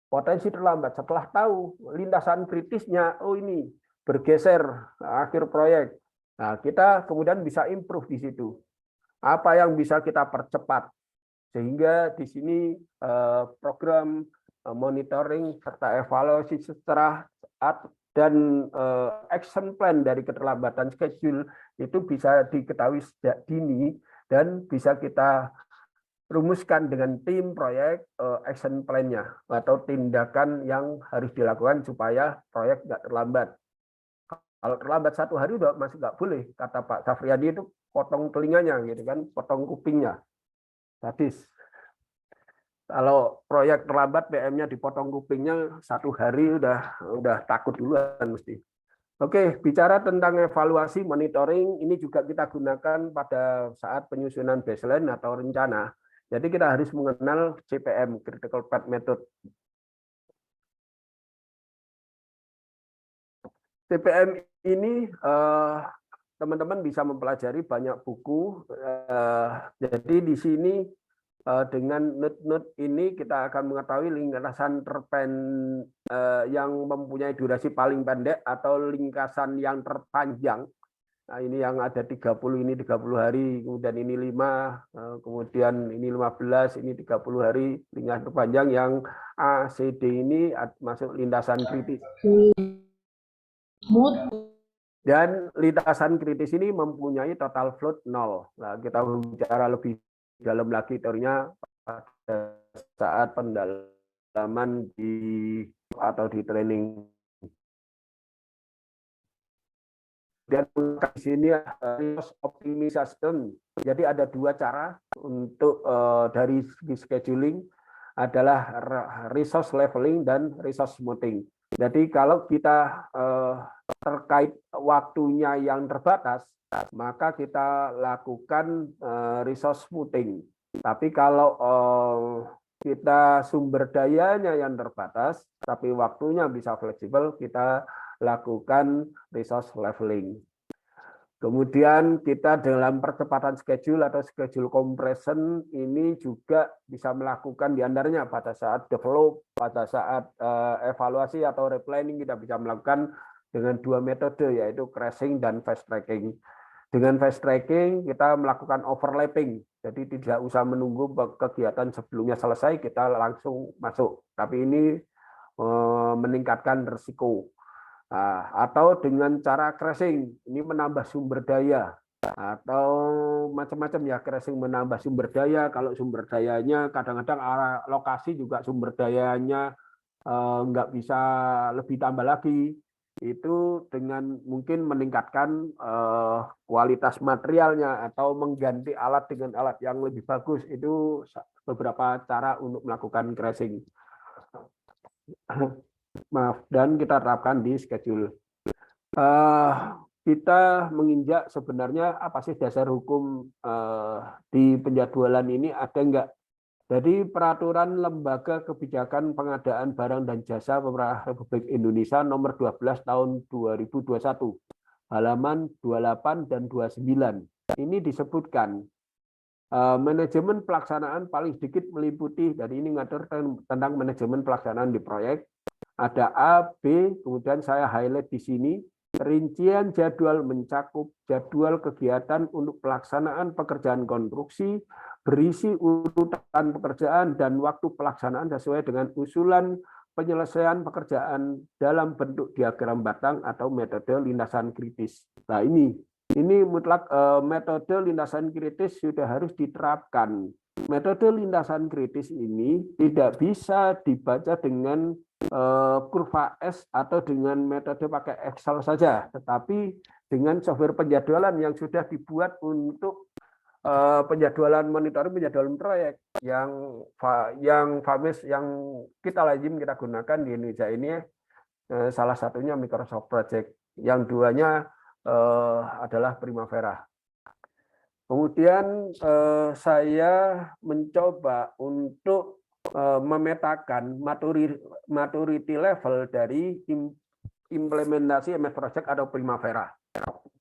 Potensi terlambat setelah tahu lintasan kritisnya, oh ini bergeser akhir proyek. Nah, kita kemudian bisa improve di situ. Apa yang bisa kita percepat sehingga di sini program monitoring serta evaluasi secara dan action plan dari keterlambatan schedule itu bisa diketahui sejak dini dan bisa kita rumuskan dengan tim proyek action plan-nya atau tindakan yang harus dilakukan supaya proyek nggak terlambat. Kalau terlambat 1 hari udah masih nggak boleh, kata Pak Safriyadi itu potong telinganya gitu kan, potong kupingnya. Sadis. Kalau proyek terlambat PM-nya dipotong kupingnya 1 hari udah takut duluan mesti. Oke, bicara tentang evaluasi monitoring ini juga kita gunakan pada saat penyusunan baseline atau rencana. Jadi kita harus mengenal CPM, Critical Path Method. CPM ini teman-teman bisa mempelajari banyak buku. Jadi di sini dengan node-node ini kita akan mengetahui lintasan yang mempunyai durasi paling pendek atau lintasan yang terpanjang. Nah, ini yang ada 30, ini 30 hari, kemudian ini 5, kemudian ini 15, ini 30 hari, lintasan terpanjang yang ACD ini masuk lintasan kritis. Dan lintasan kritis ini mempunyai total float 0. Nah, kita bicara lebih dalam lagi teorinya pada saat pendalaman atau di training. Dan di sini resource optimization. Jadi ada 2 cara untuk dari segi scheduling adalah resource leveling dan resource smoothing. Jadi kalau kita terkait waktunya yang terbatas, maka kita lakukan resource smoothing. Tapi kalau kita sumber dayanya yang terbatas, tapi waktunya bisa fleksibel, kita lakukan resource leveling. Kemudian kita dalam percepatan schedule atau schedule compression ini juga bisa melakukan diantaranya pada saat develop, pada saat evaluasi atau replanning kita bisa melakukan dengan 2 metode yaitu crashing dan fast tracking. Dengan fast tracking kita melakukan overlapping, jadi tidak usah menunggu kegiatan sebelumnya selesai kita langsung masuk. Tapi ini meningkatkan risiko. Atau dengan cara crashing, ini menambah sumber daya. Atau macam-macam ya, crashing menambah sumber daya. Kalau sumber dayanya kadang-kadang lokasi juga sumber dayanya nggak bisa lebih tambah lagi. Itu dengan mungkin meningkatkan kualitas materialnya atau mengganti alat dengan alat yang lebih bagus. Itu beberapa cara untuk melakukan crashing. Maaf, dan kita terapkan di schedule. Kita menginjak sebenarnya apa sih dasar hukum di penjadwalan ini ada enggak? Jadi peraturan Lembaga Kebijakan Pengadaan Barang dan Jasa Pemerintah Republik Indonesia nomor 12 tahun 2021, halaman 28 dan 29. Ini disebutkan Manajemen pelaksanaan paling sedikit meliputi, dari ini ngatur tentang manajemen pelaksanaan di proyek. Ada A, B, kemudian saya highlight di sini. Rincian jadwal mencakup jadwal kegiatan untuk pelaksanaan pekerjaan konstruksi, berisi urutan pekerjaan dan waktu pelaksanaan sesuai dengan usulan penyelesaian pekerjaan dalam bentuk diagram batang atau metode lintasan kritis. Nah, ini mutlak metode lintasan kritis sudah harus diterapkan. Metode lintasan kritis ini tidak bisa dibaca dengan kurva S atau dengan metode pakai Excel saja, tetapi dengan software penjadwalan yang sudah dibuat untuk penjadwalan monitoring, penjadwalan proyek yang FAMIS yang kita lazim kita gunakan di Indonesia ini, salah satunya Microsoft Project, yang duanya adalah Primavera. Kemudian saya mencoba untuk memetakan maturity level dari implementasi MS Project atau Primavera.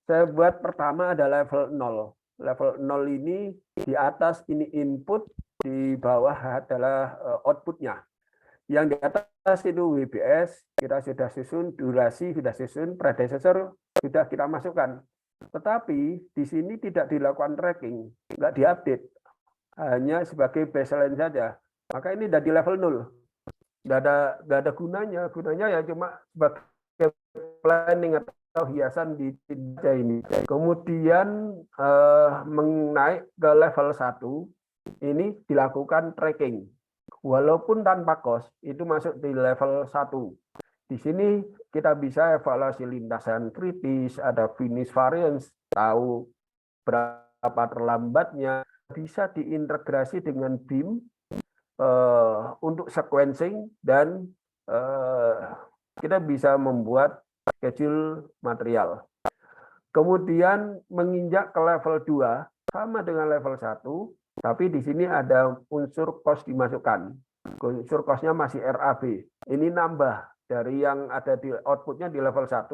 Saya buat pertama ada level 0. Level 0 ini di atas ini input, di bawah adalah outputnya. Yang di atas itu WBS, kita sudah susun, durasi sudah susun, predecessor sudah kita masukkan. Tetapi di sini tidak dilakukan tracking, nggak diupdate, hanya sebagai baseline saja. Maka ini sudah di level 0. Nggak ada gunanya ya cuma sebagai planning atau hiasan di meja ini. Kemudian menaik ke level 1, ini dilakukan tracking. Walaupun tanpa cost, itu masuk di level 1. Di sini kita bisa evaluasi lintasan kritis, ada finish variance, tahu berapa terlambatnya, bisa diintegrasi dengan BIM untuk sequencing, dan kita bisa membuat schedule material. Kemudian menginjak ke level 2, sama dengan level 1, tapi di sini ada unsur cost dimasukkan. Unsur cost-nya masih RAB. Ini nambah dari yang ada di outputnya di level 1.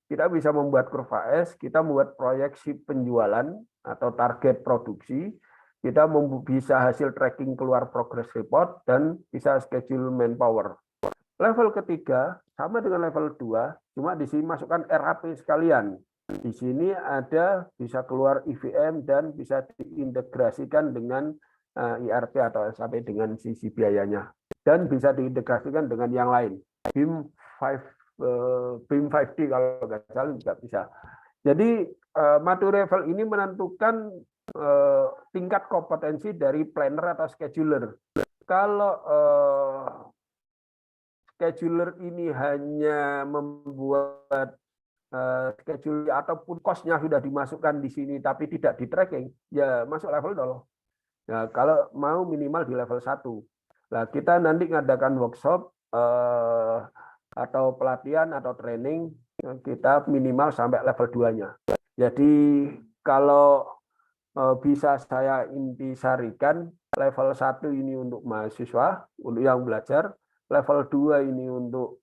Kita bisa membuat kurva S, kita membuat proyeksi penjualan atau target produksi, kita bisa hasil tracking keluar progress report, dan bisa schedule manpower. Level ketiga sama dengan level 2, cuma di sini masukkan RAP sekalian. Di sini ada bisa keluar IVM dan bisa diintegrasikan dengan IRP atau SAP dengan sisi biayanya, dan bisa diintegrasikan dengan yang lain. BIM 5D kalau nggak salah juga bisa. Jadi maturity level ini menentukan tingkat kompetensi dari planner atau scheduler. Kalau scheduler ini hanya membuat schedule ataupun cost-nya sudah dimasukkan di sini tapi tidak di tracking, ya masuk level 0. Nah, kalau mau minimal di level 1. Nah, kita nanti ngadakan workshop atau pelatihan atau training, kita minimal sampai level 2-nya. Jadi kalau bisa saya intisarikan, level 1 ini untuk mahasiswa, untuk yang belajar, level 2 ini untuk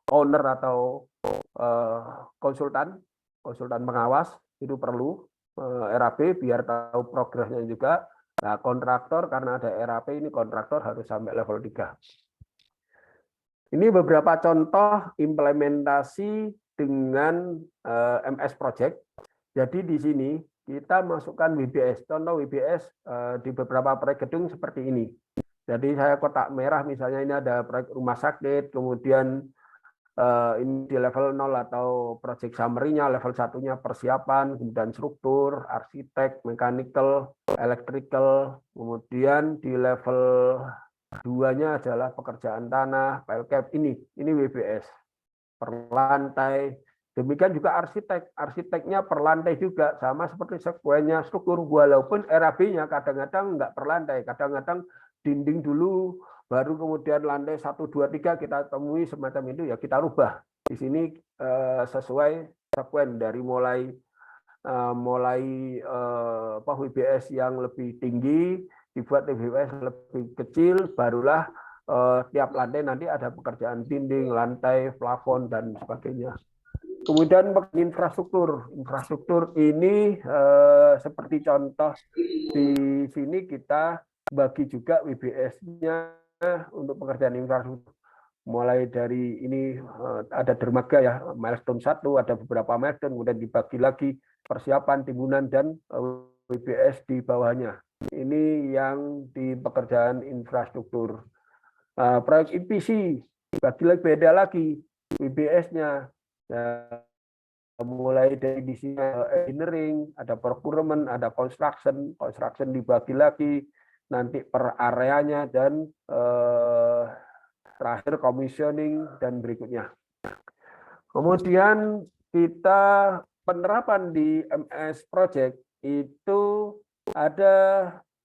owner atau konsultan pengawas, itu perlu RAP biar tahu progresnya juga. Nah, kontraktor karena ada RAP ini kontraktor harus sampai level 3. Ini beberapa contoh implementasi dengan MS Project. Jadi di sini kita masukkan WBS. Contoh WBS di beberapa proyek gedung seperti ini. Jadi saya kotak merah misalnya, ini ada proyek rumah sakit, kemudian ini di level 0 atau project summary-nya, level 1-nya persiapan, kemudian struktur, arsitek, mechanical, electrical, kemudian di level 2-nya adalah pekerjaan tanah, PLCAP, ini WBS, per lantai. Demikian juga arsiteknya per lantai juga, sama seperti sekuennya struktur, walaupun RAB-nya kadang-kadang nggak per lantai, kadang-kadang dinding dulu, baru kemudian lantai 1, 2, 3 kita temui semacam itu, ya kita rubah. Di sini sesuai sekuen dari mulai WBS yang lebih tinggi, dibuat WBS lebih kecil, barulah tiap lantai nanti ada pekerjaan dinding, lantai, plafon, dan sebagainya. Kemudian infrastruktur. Infrastruktur ini seperti contoh di sini kita bagi juga WBS-nya untuk pekerjaan infrastruktur. Mulai dari ini ada dermaga ya, milestone 1, ada beberapa milestone, kemudian dibagi lagi persiapan, timbunan, dan WBS di bawahnya. Ini yang di pekerjaan infrastruktur. Proyek EPC, bagi lagi beda lagi WBS-nya. Mulai dari di sini engineering, ada procurement, ada construction dibagi lagi nanti per areanya, dan terakhir commissioning dan berikutnya. Kemudian kita penerapan di MS Project itu ada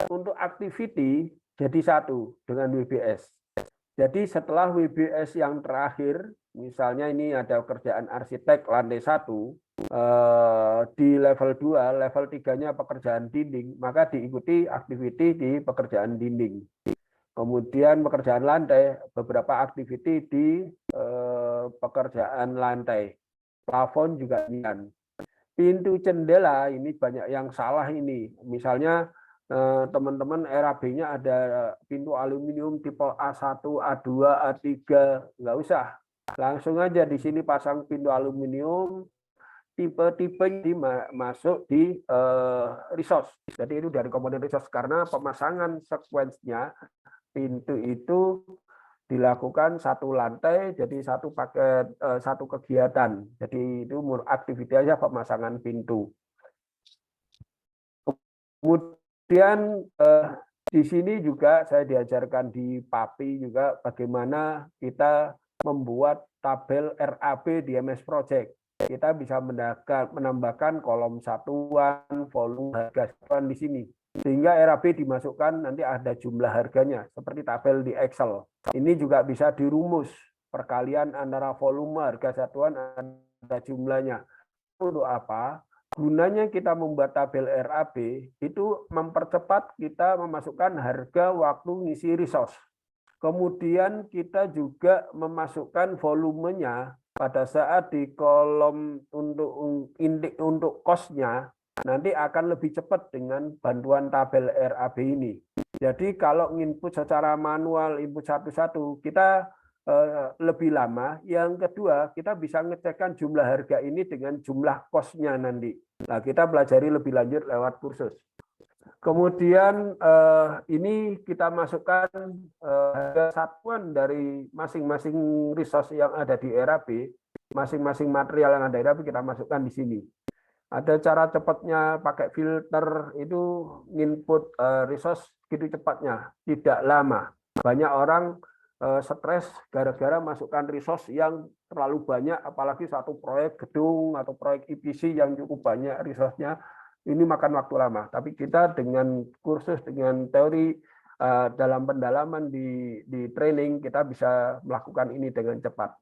untuk activity jadi satu dengan WBS. Jadi setelah WBS yang terakhir, misalnya ini ada kerjaan arsitek lantai 1, di level 2, level 3-nya pekerjaan dinding, maka diikuti activity di pekerjaan dinding. Kemudian pekerjaan lantai, beberapa activity di pekerjaan lantai. Plafon juga demikian. Pintu jendela ini banyak yang salah ini. Misalnya teman-teman RAB-nya ada pintu aluminium tipe A1, A2, A3, nggak usah. Langsung aja di sini pasang pintu aluminium, tipe-tipe masuk di resource. Jadi itu dari komponen resource, karena pemasangan sekuensnya pintu itu dilakukan satu lantai, jadi satu paket, satu kegiatan. Jadi itu aktivitas aja pemasangan pintu. Kemudian di sini juga saya diajarkan di PAPI juga bagaimana kita membuat tabel RAB di MS Project. Kita bisa menambahkan kolom satuan, volume, harga satuan di sini. Sehingga RAB dimasukkan, nanti ada jumlah harganya, seperti tabel di Excel. Ini juga bisa dirumus, perkalian antara volume, harga satuan, ada jumlahnya. Untuk apa? Gunanya kita membuat tabel RAB itu mempercepat kita memasukkan harga waktu ngisi resource. Kemudian kita juga memasukkan volumenya pada saat di kolom untuk cost-nya nanti akan lebih cepat dengan bantuan tabel RAB ini. Jadi kalau input secara manual, input satu-satu, kita lebih lama. Yang kedua, kita bisa ngecekkan jumlah harga ini dengan jumlah cost-nya nanti. Nah, kita pelajari lebih lanjut lewat kursus. Kemudian ini kita masukkan harga satuan dari masing-masing resource yang ada di RAB, masing-masing material yang ada di RAB kita masukkan di sini. Ada cara cepatnya pakai filter, itu input resource gitu cepatnya, tidak lama. Banyak orang stres gara-gara masukkan resource yang terlalu banyak, apalagi satu proyek gedung atau proyek EPC yang cukup banyak resource-nya, ini makan waktu lama. Tapi kita dengan kursus, dengan teori, dalam pendalaman di training, kita bisa melakukan ini dengan cepat.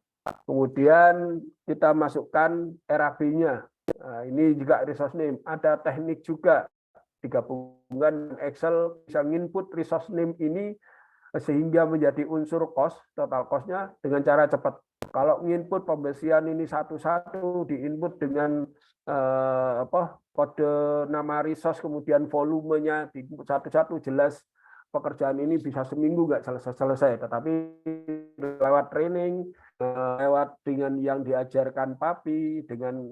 Kemudian kita masukkan RAB-nya. Nah, ini juga resource name. Ada teknik juga digabungkan Excel, bisa input resource name ini sehingga menjadi unsur cost, total cost-nya dengan cara cepat. Kalau input pembesian ini satu-satu, diinput dengan kode nama resource, kemudian volumenya diinput satu-satu, jelas pekerjaan ini bisa seminggu nggak selesai-selesai. Tetapi lewat training, lewat dengan yang diajarkan PAPI, dengan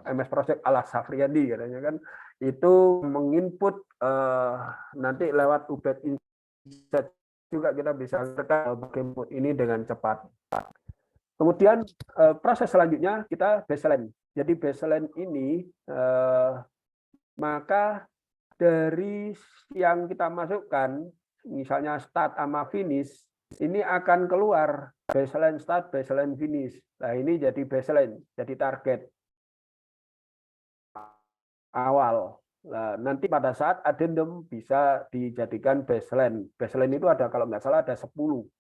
MS Project ala Safriyadi katanya kan, itu menginput nanti lewat UBET Insight juga kita bisa menginput ini dengan cepat. Kemudian proses selanjutnya kita baseline. Jadi baseline ini maka dari yang kita masukkan, misalnya start sama finish, ini akan keluar baseline start, baseline finish. Nah, ini jadi baseline, jadi target awal. Nah, nanti pada saat addendum bisa dijadikan baseline. Baseline itu ada, kalau nggak salah ada 10.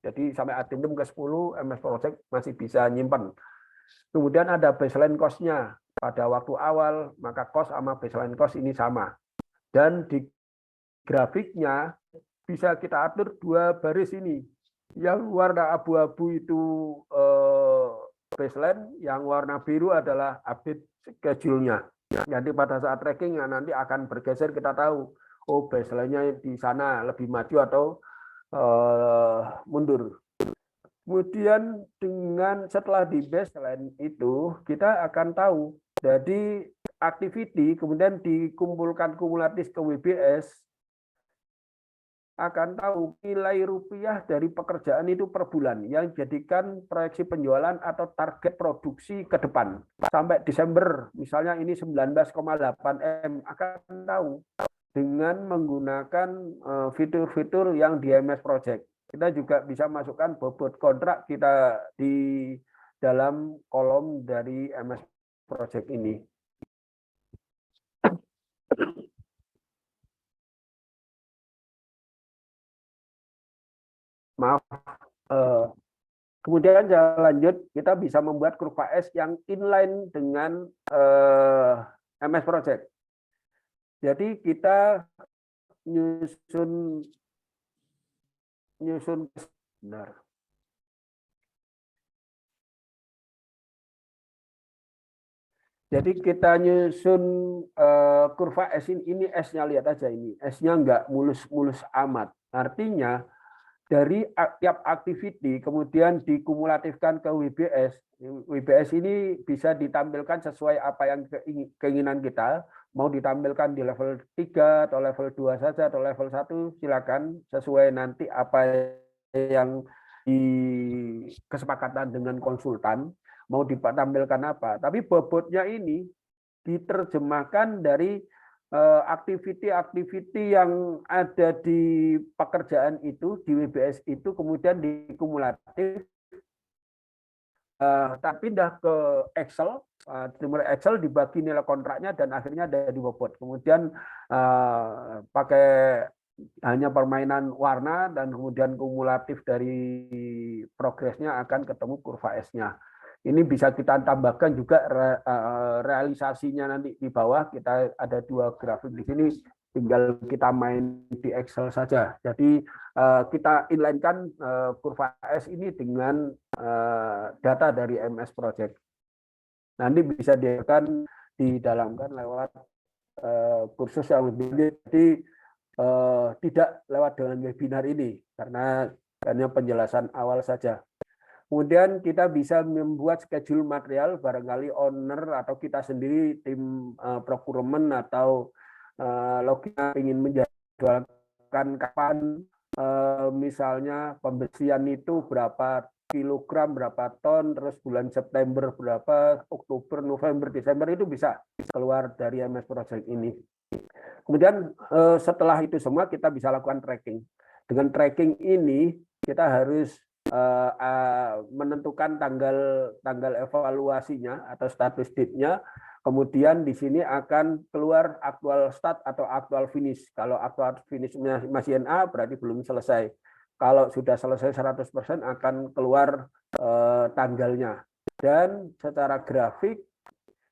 Jadi sampai addendum ke 10, MS Project masih bisa nyimpen. Kemudian ada baseline cost-nya. Pada waktu awal, maka cost sama baseline cost ini sama. Dan di grafiknya bisa kita atur 2 baris ini. Yang warna abu-abu itu baseline, yang warna biru adalah update schedule-nya. Jadi pada saat tracking nanti akan bergeser, kita tahu, oh baseline-nya di sana lebih maju atau mundur. Kemudian setelah di baseline itu kita akan tahu, jadi activity kemudian dikumpulkan kumulatif ke WBS, akan tahu nilai rupiah dari pekerjaan itu per bulan yang jadikan proyeksi penjualan atau target produksi ke depan sampai Desember, misalnya ini 19,8 M, akan tahu dengan menggunakan fitur-fitur yang di MS Project. Kita juga bisa masukkan bobot kontrak kita di dalam kolom dari MS Project ini. Maaf. Kemudian saya lanjut, kita bisa membuat kurva S yang inline dengan MS Project. Jadi kita nyusun benar. Jadi kita nyusun kurva S ini S-nya lihat aja ini. S-nya nggak mulus-mulus amat. Artinya dari tiap activity kemudian dikumulatifkan ke WBS. WBS ini bisa ditampilkan sesuai apa yang keinginan kita. Mau ditampilkan di level 3 atau level 2 saja atau level 1, silakan sesuai nanti apa yang kesepakatan dengan konsultan, mau ditampilkan apa. Tapi bobotnya ini diterjemahkan dari aktiviti-aktiviti yang ada di pekerjaan itu, di WBS itu, kemudian dikumulatif, pindah ke Excel, Excel dibagi nilai kontraknya dan akhirnya ada di bobot. Kemudian pakai hanya permainan warna dan kemudian kumulatif dari progresnya akan ketemu kurva S-nya. Ini bisa kita tambahkan juga realisasinya nanti di bawah. Kita ada 2 grafik di sini, tinggal kita main di Excel saja. Jadi kita inline-kan kurva S ini dengan data dari MS Project. Nanti bisa didalamkan lewat kursus yang lebih lanjut. Jadi tidak lewat dengan webinar ini, karena hanya penjelasan awal saja. Kemudian kita bisa membuat schedule material, barangkali owner atau kita sendiri tim procurement atau logika ingin menjadwalkan kapan misalnya pembersihan itu berapa kilogram, berapa ton, terus bulan September berapa, Oktober, November, Desember, itu bisa keluar dari MS Project ini. Kemudian setelah itu semua kita bisa lakukan tracking. Dengan tracking ini kita harus menentukan tanggal evaluasinya atau status date-nya. Kemudian di sini akan keluar aktual start atau aktual finish. Kalau aktual finish masih NA berarti belum selesai. Kalau sudah selesai 100% akan keluar tanggalnya. Dan secara grafik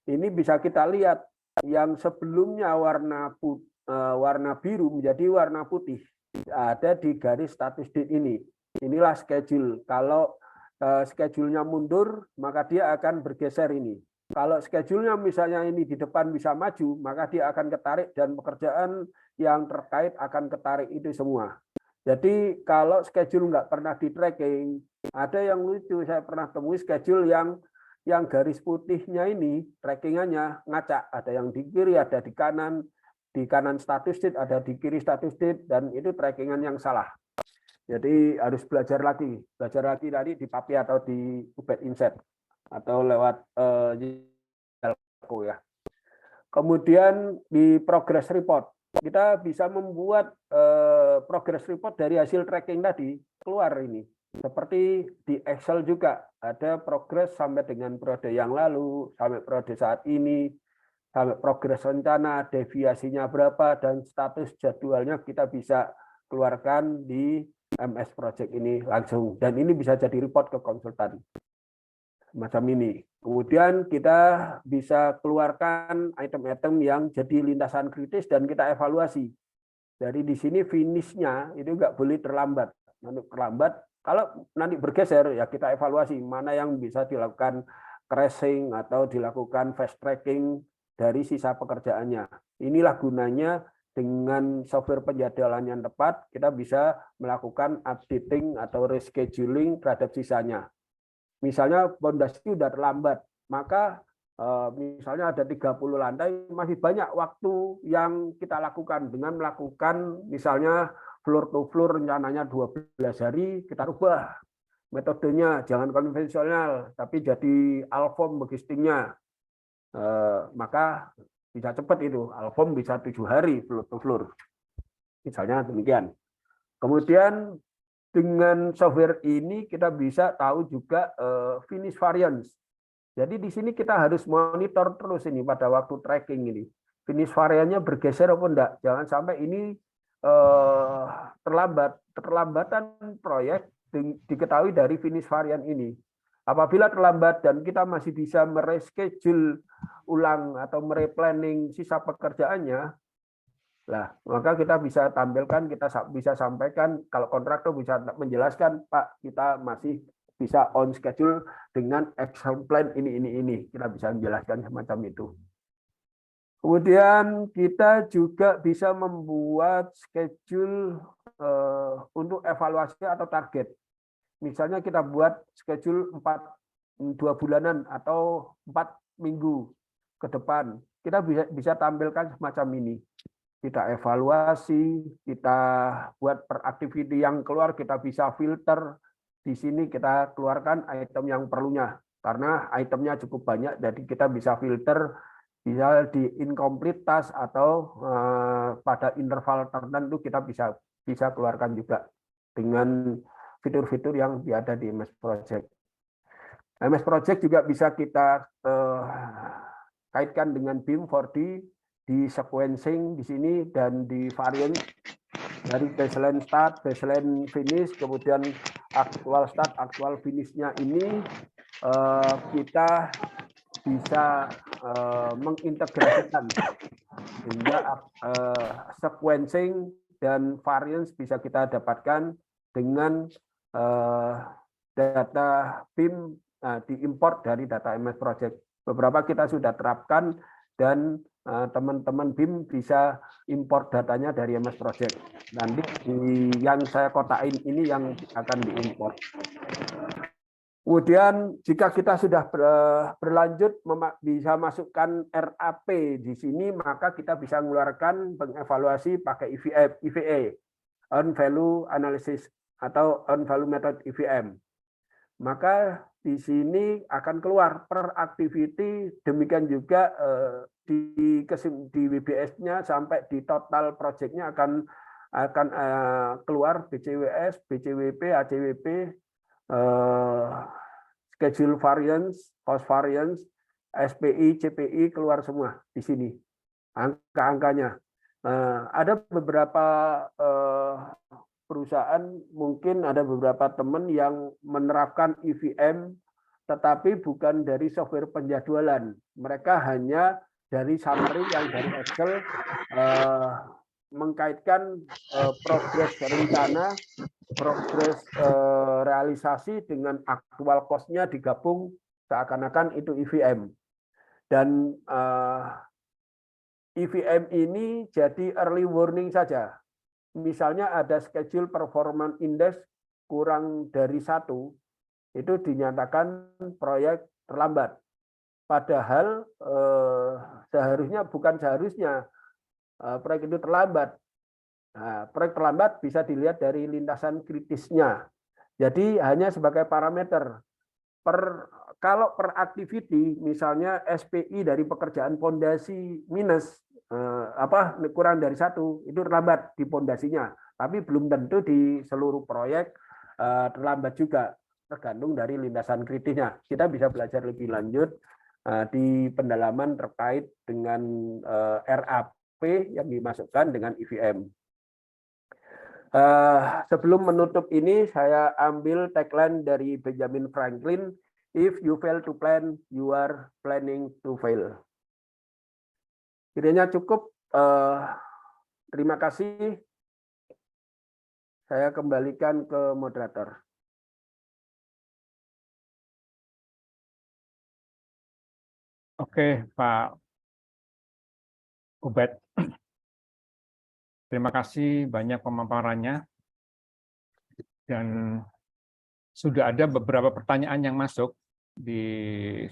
ini bisa kita lihat yang sebelumnya warna biru menjadi warna putih. Ada di garis status date ini. Inilah schedule. Kalau schedule-nya mundur, maka dia akan bergeser ini. Kalau schedule-nya misalnya ini di depan bisa maju, maka dia akan ketarik dan pekerjaan yang terkait akan ketarik itu semua. Jadi kalau schedule nggak pernah di tracking, ada yang lucu, saya pernah temui schedule yang garis putihnya ini trackingannya ngacak, ada yang di kiri, ada di kanan status date, ada di kiri status date, dan itu trackingan yang salah. Jadi harus belajar lagi tadi di PAPI atau di Ubed Insight atau lewat ya. Kemudian di progress report kita bisa membuat progress report dari hasil tracking tadi keluar ini. Seperti di Excel juga ada progress sampai dengan periode yang lalu, sampai periode saat ini, sampai progress rencana, deviasinya berapa, dan status jadwalnya kita bisa keluarkan di MS Project ini langsung, dan ini bisa jadi report ke konsultan macam ini. Kemudian kita bisa keluarkan item-item yang jadi lintasan kritis dan kita evaluasi. Dari di sini finishnya itu nggak boleh terlambat. Terlambat Kalau nanti bergeser, ya kita evaluasi mana yang bisa dilakukan crashing atau dilakukan fast tracking dari sisa pekerjaannya. Inilah gunanya dengan software penjadwalan yang tepat, kita bisa melakukan updating atau rescheduling terhadap sisanya. Misalnya pondasi sudah terlambat, maka misalnya ada 30 lantai, masih banyak waktu yang kita lakukan dengan melakukan misalnya floor to floor rencananya 12 hari, kita rubah metodenya, jangan konvensional, tapi jadi alform logistiknya. Maka bisa cepat itu, alform bisa 7 hari floor to floor. Misalnya demikian. Kemudian dengan software ini kita bisa tahu juga finish variance. Jadi di sini kita harus monitor terus ini pada waktu tracking ini. Finish variannya bergeser apa enggak. Jangan sampai ini terlambat. Keterlambatan proyek diketahui dari finish varian ini. Apabila terlambat dan kita masih bisa mereschedule ulang atau mereplanning sisa pekerjaannya, lah, maka kita bisa tampilkan, kita bisa sampaikan, kalau kontraktor bisa menjelaskan, Pak, kita masih bisa on schedule dengan action plan ini. Kita bisa menjelaskan semacam itu. Kemudian kita juga bisa membuat schedule untuk evaluasi atau target. Misalnya kita buat schedule 2 bulanan atau 4 minggu ke depan. Kita bisa tampilkan semacam ini. Kita evaluasi, kita buat per activity yang keluar, kita bisa filter. Di sini kita keluarkan item yang perlunya. Karena itemnya cukup banyak, jadi kita bisa filter, bisa di incomplete task atau pada interval tertentu kita bisa keluarkan juga dengan fitur-fitur yang ada di MS Project. MS Project juga bisa kita kaitkan dengan BIM 4D, di sequencing di sini dan di variance dari baseline start, baseline finish, kemudian aktual start, aktual finishnya ini kita bisa mengintegrasikan sehingga sequencing dan variance bisa kita dapatkan dengan data BIM diimport dari data MS Project. Beberapa kita sudah terapkan dan teman-teman BIM bisa import datanya dari MS Project. Nanti yang saya kotain ini yang akan diimport. Kemudian jika kita sudah berlanjut bisa masukkan RAP di sini, maka kita bisa mengeluarkan mengevaluasi pakai EVA, on value analysis atau on value method EVM. Maka di sini akan keluar per activity, demikian juga di WBS-nya sampai di total project-nya akan keluar BCWS, BCWP, ACWP, schedule variance, cost variance, SPI, CPI keluar semua di sini angka-angkanya. Ada beberapa perusahaan, mungkin ada beberapa teman yang menerapkan EVM tetapi bukan dari software penjadwalan. Mereka hanya dari summary yang dari Excel mengkaitkan progres rencana, progres realisasi dengan aktual cost-nya digabung seakan-akan itu EVM. Dan EVM ini jadi early warning saja. Misalnya ada schedule performance index kurang dari 1, itu dinyatakan proyek terlambat. Padahal bukan seharusnya proyek itu terlambat. Nah, proyek terlambat bisa dilihat dari lintasan kritisnya. Jadi hanya sebagai parameter. Kalau per activity, misalnya SPI dari pekerjaan pondasi minus, kurang dari 1, itu terlambat di pondasinya. Tapi belum tentu di seluruh proyek terlambat juga, tergantung dari lintasan kritisnya. Kita bisa belajar lebih lanjut di pendalaman terkait dengan RAP yang dimasukkan dengan EVM. Sebelum menutup ini, saya ambil tagline dari Benjamin Franklin, "If you fail to plan, you are planning to fail." Kiranya cukup. Terima kasih. Saya kembalikan ke moderator. Oke, Pak Ubed. Terima kasih banyak pemaparannya. Dan sudah ada beberapa pertanyaan yang masuk di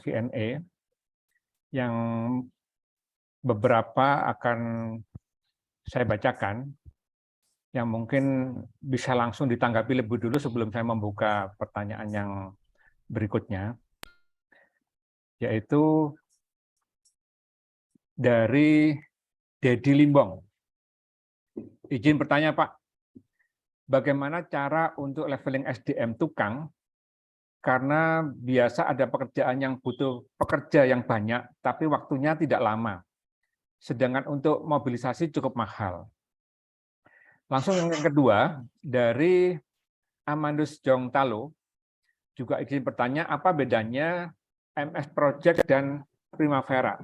Q&A yang beberapa akan saya bacakan yang mungkin bisa langsung ditanggapi lebih dulu sebelum saya membuka pertanyaan yang berikutnya, yaitu dari Dedi Limbong. Izin bertanya, Pak, bagaimana cara untuk leveling SDM tukang? Karena biasa ada pekerjaan yang butuh pekerja yang banyak, tapi waktunya tidak lama. Sedangkan untuk mobilisasi cukup mahal. Langsung yang kedua, dari Amandus Jong Talo, juga izin bertanya, apa bedanya MS Project dan Primavera?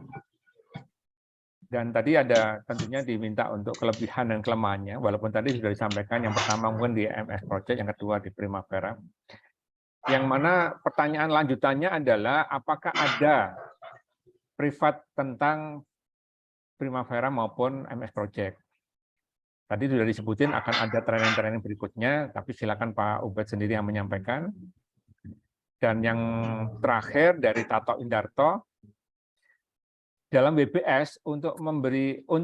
Dan tadi ada tentunya diminta untuk kelebihan dan kelemahannya, walaupun tadi sudah disampaikan, yang pertama mungkin di MS Project, yang kedua di Primavera. Yang mana pertanyaan lanjutannya adalah, apakah ada privat tentang Primavera maupun MS Project? Tadi sudah disebutin akan ada training-training berikutnya, tapi silakan Pak Ubed sendiri yang menyampaikan. Dan yang terakhir dari Tato Indarto, dalam WBS untuk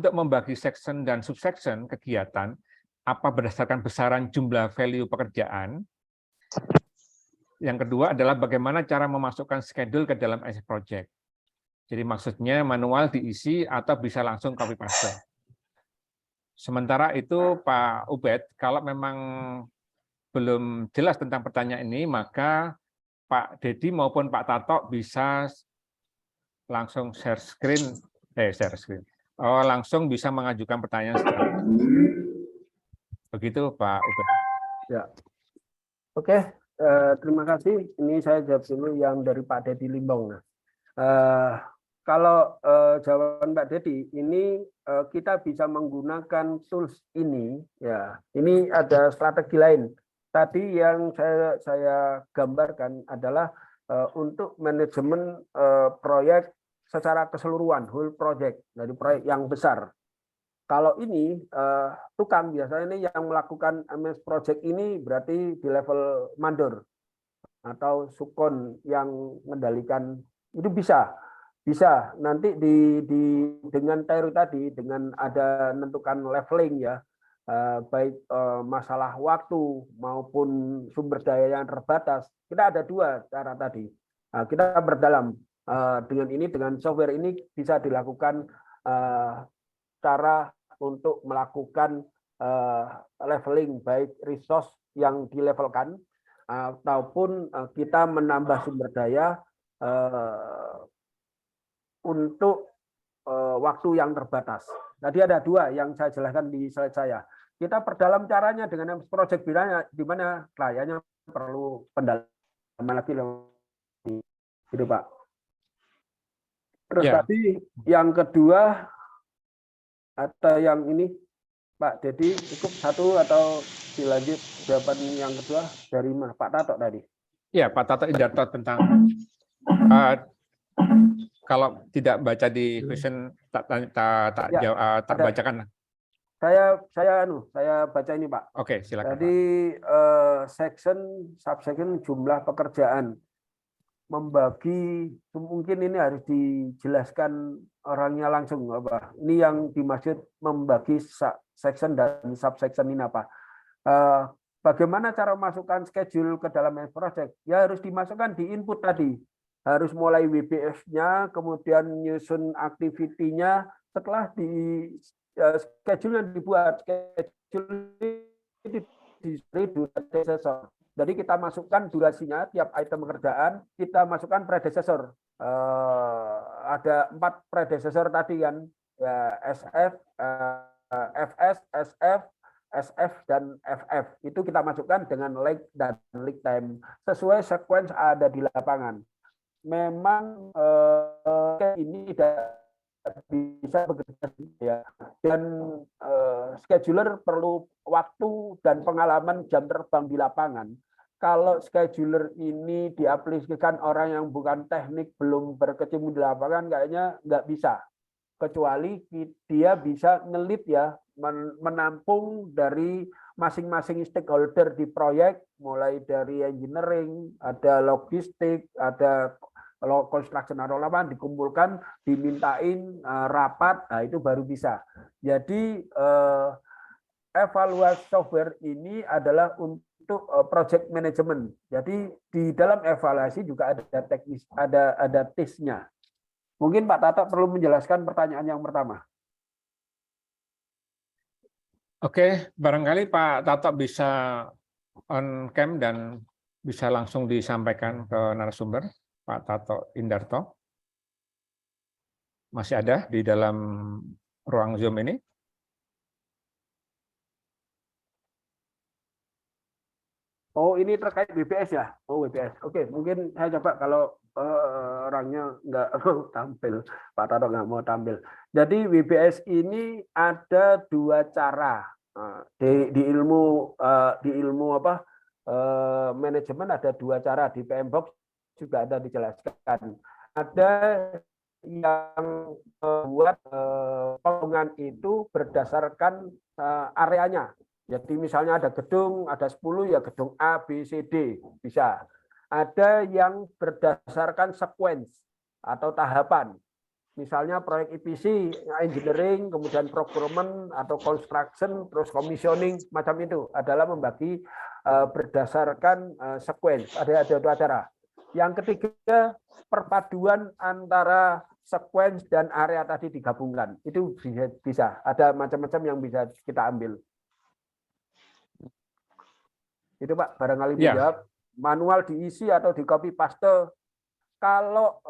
membagi section dan subsection kegiatan, apa berdasarkan besaran jumlah value pekerjaan. Yang kedua adalah bagaimana cara memasukkan schedule ke dalam MS Project. Jadi maksudnya manual diisi atau bisa langsung copy paste. Sementara itu Pak Ubed, kalau memang belum jelas tentang pertanyaan ini, maka Pak Dedi maupun Pak Tato bisa langsung share screen. Langsung bisa mengajukan pertanyaan secara. Begitu Pak Ubed. Ya. Oke, terima kasih. Ini saya jawab dulu yang dari Pak Dedi Limbong. Kalau jawaban Pak Dedi, ini kita bisa menggunakan tools ini. Ya, ini ada strategi lain. Tadi yang saya gambarkan adalah untuk manajemen proyek secara keseluruhan, whole project dari proyek yang besar. Kalau ini tukang biasanya ini yang melakukan MS Project ini berarti di level mandor atau subkon yang mengendalikan itu bisa nanti dengan Teru tadi dengan ada menentukan leveling ya baik masalah waktu maupun sumber daya yang terbatas. Kita ada dua cara tadi. Kita berdalam dengan ini dengan software ini bisa dilakukan cara untuk melakukan leveling baik resource yang dilevelkan ataupun kita menambah sumber daya untuk waktu yang terbatas. Tadi ada dua yang saya jelaskan di slide saya. Kita perdalam caranya dengan MS Project di mana layarnya perlu pendalaman lagi gitu Pak. Terus tadi yang kedua atau yang ini Pak Dedi cukup satu atau dilanjut jawaban yang kedua dari mana Pak Tato tadi? Ya Pak Tato Indarto tentang kalau tidak baca di question tak bacakan. Saya baca ini Pak. Oke, silakan. Jadi section subsection jumlah pekerjaan membagi mungkin ini harus dijelaskan orangnya langsung apa. Ini yang dimaksud membagi section dan subsection ini apa. Bagaimana cara masukkan schedule ke dalam MS Project? Ya harus dimasukkan di input tadi. Harus mulai WBS-nya, kemudian nyusun activity-nya, setelah di schedule yang dibuat, schedule itu di predecessor. Jadi kita masukkan durasinya, tiap item pekerjaan, kita masukkan predecessor. Ada 4 predecessor tadi kan, ya, SF, FS, SF, SF, dan FF. Itu kita masukkan dengan lag dan lead time. Sesuai sequence ada di lapangan. Memang ini tidak bisa bekerja ya, dan scheduler perlu waktu dan pengalaman jam terbang di lapangan. kalau scheduler ini diaplikasikan orang yang bukan teknik, belum berkecimpung di lapangan, kayaknya nggak bisa. Kecuali dia bisa ngelit ya, menampung dari masing-masing stakeholder di proyek, mulai dari engineering, ada logistik, ada construction atau lapangan, dikumpulkan, dimintain rapat, nah itu baru bisa. Jadi evaluasi software ini adalah untuk project management. Jadi di dalam evaluasi juga ada teknis, ada tesnya. Mungkin Pak Tato perlu menjelaskan pertanyaan yang pertama. Oke, barangkali Pak Tato bisa on cam dan bisa langsung disampaikan ke narasumber, Pak Tato Indarto. Masih ada di dalam ruang Zoom ini? Oh, ini terkait WBS ya? Oh, WBS. Oke, mungkin saya coba kalau orangnya nggak mau tampil, Pak Tato nggak mau tampil. Jadi WBS ini ada dua cara. Di ilmu apa manajemen ada dua cara, di PMBOK juga ada dijelaskan. Ada yang membuat pembangunan itu berdasarkan areanya. Jadi misalnya ada gedung, ada 10 ya gedung A, B, C, D bisa. Ada yang berdasarkan sequence atau tahapan. Misalnya proyek EPC, engineering, kemudian procurement atau construction, terus commissioning, macam itu adalah membagi berdasarkan sequence. Ada dua cara. Yang ketiga, perpaduan antara sequence dan area tadi digabungkan. Itu bisa. Ada macam-macam yang bisa kita ambil. Itu Pak, barangkali menjawab. Manual diisi atau di copy paste. Kalau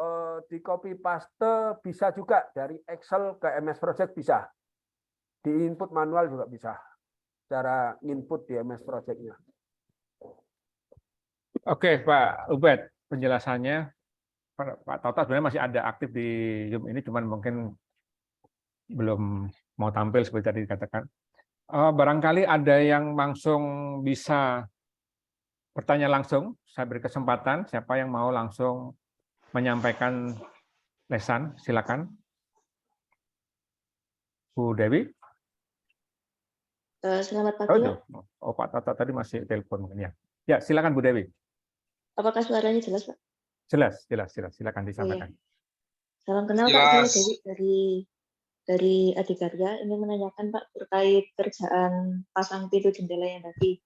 di copy paste bisa juga dari Excel ke MS Project bisa. Di input manual juga bisa. Cara input di MS Project-nya. Oke, Pak Ubed, penjelasannya Pak Toto sebenarnya masih ada aktif di Zoom ini, cuman mungkin belum mau tampil seperti tadi dikatakan. Barangkali ada yang langsung bisa bertanya langsung, saya beri kesempatan, siapa yang mau langsung menyampaikan lesan, silakan. Bu Dewi. Selamat pagi, Pak. Oh, Pak Toto tadi masih telepon. Ya, silakan Bu Dewi. Apakah suaranya jelas, Pak? Jelas. Silakan disampaikan. Oh, iya. Salam kenal, Pak. Saya Dewi dari Adikarya. Ingin menanyakan, Pak, terkait kerjaan pasang pintu jendela yang tadi.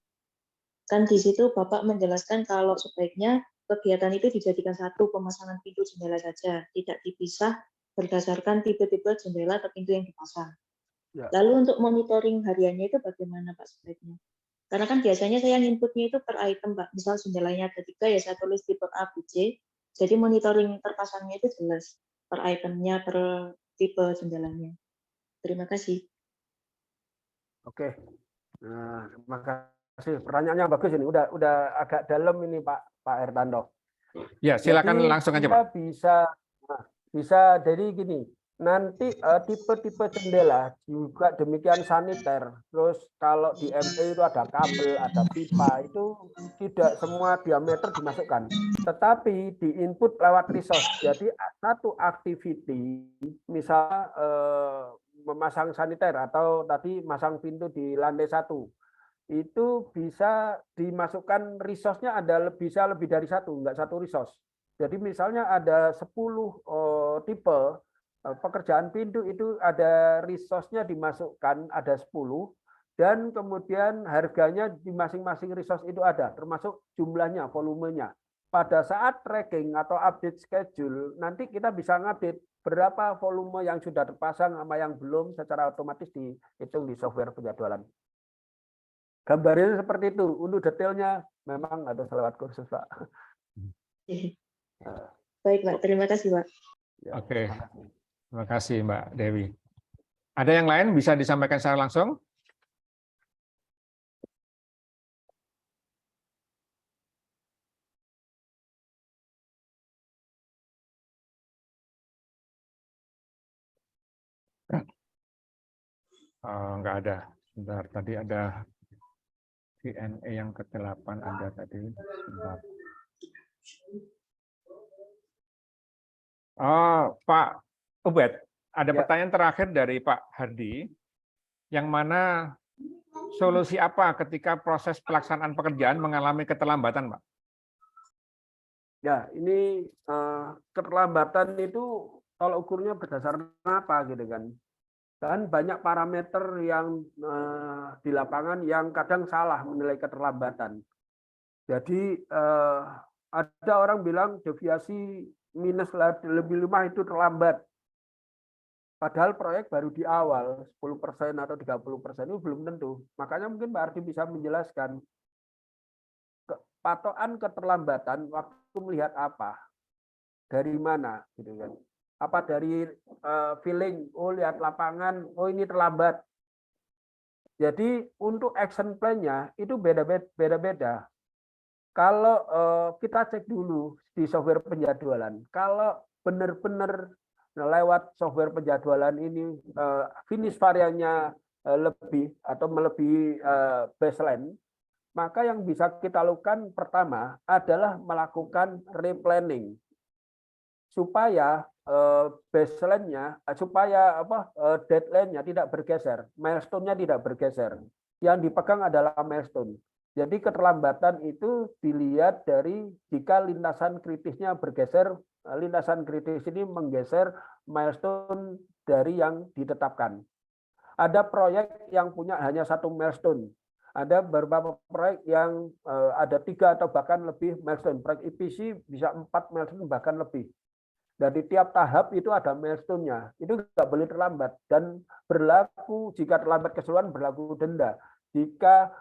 Kan di situ Bapak menjelaskan kalau sebaiknya kegiatan itu dijadikan satu pemasangan pintu jendela saja, tidak dipisah berdasarkan tipe-tipe jendela atau pintu yang dipasang. Ya. Lalu untuk monitoring hariannya itu bagaimana, Pak, sebaiknya? Karena kan biasanya saya inputnya itu per item, Pak. Misal jendelanya ada 3, ya saya tulis tipe A, B, C. Jadi monitoring terpasangnya itu jelas per itemnya, per tipe jendelanya. Terima kasih. Oke. Nah, terima kasih. Pertanyaannya bagus ini. Udah agak dalam ini Pak Hertanto. Ya, silakan. Jadi, langsung aja, Pak. Bisa jadi gini. Nanti tipe-tipe jendela juga demikian saniter. Terus kalau di ME itu ada kabel, ada pipa, itu tidak semua diameter dimasukkan. Tetapi di input lewat resource. Jadi satu activity, misalnya memasang saniter atau tadi masang pintu di lantai 1, itu bisa dimasukkan resource-nya bisa lebih dari satu, enggak satu resource. Jadi misalnya ada 10 tipe pekerjaan pintu, itu ada resource-nya dimasukkan ada 10, dan kemudian harganya di masing-masing resource itu ada, termasuk jumlahnya, volumenya. Pada saat tracking atau update schedule, nanti kita bisa ngupdate berapa volume yang sudah terpasang sama yang belum, secara otomatis dihitung di software penjadwalan. Gambarnya seperti itu. Untuk detailnya memang harus lewat kursus, Pak. Baik, Pak. Terima kasih, Pak. Ya, oke. Terima kasih, Mbak Dewi. Ada yang lain bisa disampaikan secara langsung? Enggak ada. Bentar, tadi ada Q&A yang ke-8 ada tadi. Sebentar. Oh, Pak Ubed, ada Ya. pertanyaan terakhir dari Pak Hardi, yang mana solusi apa ketika proses pelaksanaan pekerjaan mengalami keterlambatan, Pak? Ya, ini keterlambatan itu tolak ukurnya berdasarkan apa gitu kan? Dan banyak parameter yang di lapangan yang kadang salah menilai keterlambatan. Jadi ada orang bilang deviasi minus lebih 5 itu terlambat. Padahal proyek baru di awal, 10% atau 30% itu belum tentu. Makanya mungkin Pak Ardi bisa menjelaskan patokan keterlambatan waktu melihat apa, dari mana, gitu kan? Apa dari feeling, oh lihat lapangan, oh ini terlambat. Jadi untuk action plan-nya itu beda-beda. Kalau kita cek dulu di software penjadwalan, kalau benar-benar lewat software penjadwalan ini finish variannya lebih atau melebihi baseline, maka yang bisa kita lakukan pertama adalah melakukan replanning supaya baseline-nya, supaya deadline-nya tidak bergeser, milestone-nya tidak bergeser. Yang dipegang adalah milestone. Jadi keterlambatan itu dilihat dari jika lintasan kritisnya bergeser, lintasan kritis ini menggeser milestone dari yang ditetapkan. Ada proyek yang punya hanya satu milestone. Ada beberapa proyek yang ada 3 atau bahkan lebih milestone. Proyek EPC bisa 4 milestone bahkan lebih. Dari tiap tahap itu ada milestone-nya. Itu nggak boleh terlambat. Dan berlaku, jika terlambat keseluruhan berlaku denda. Jika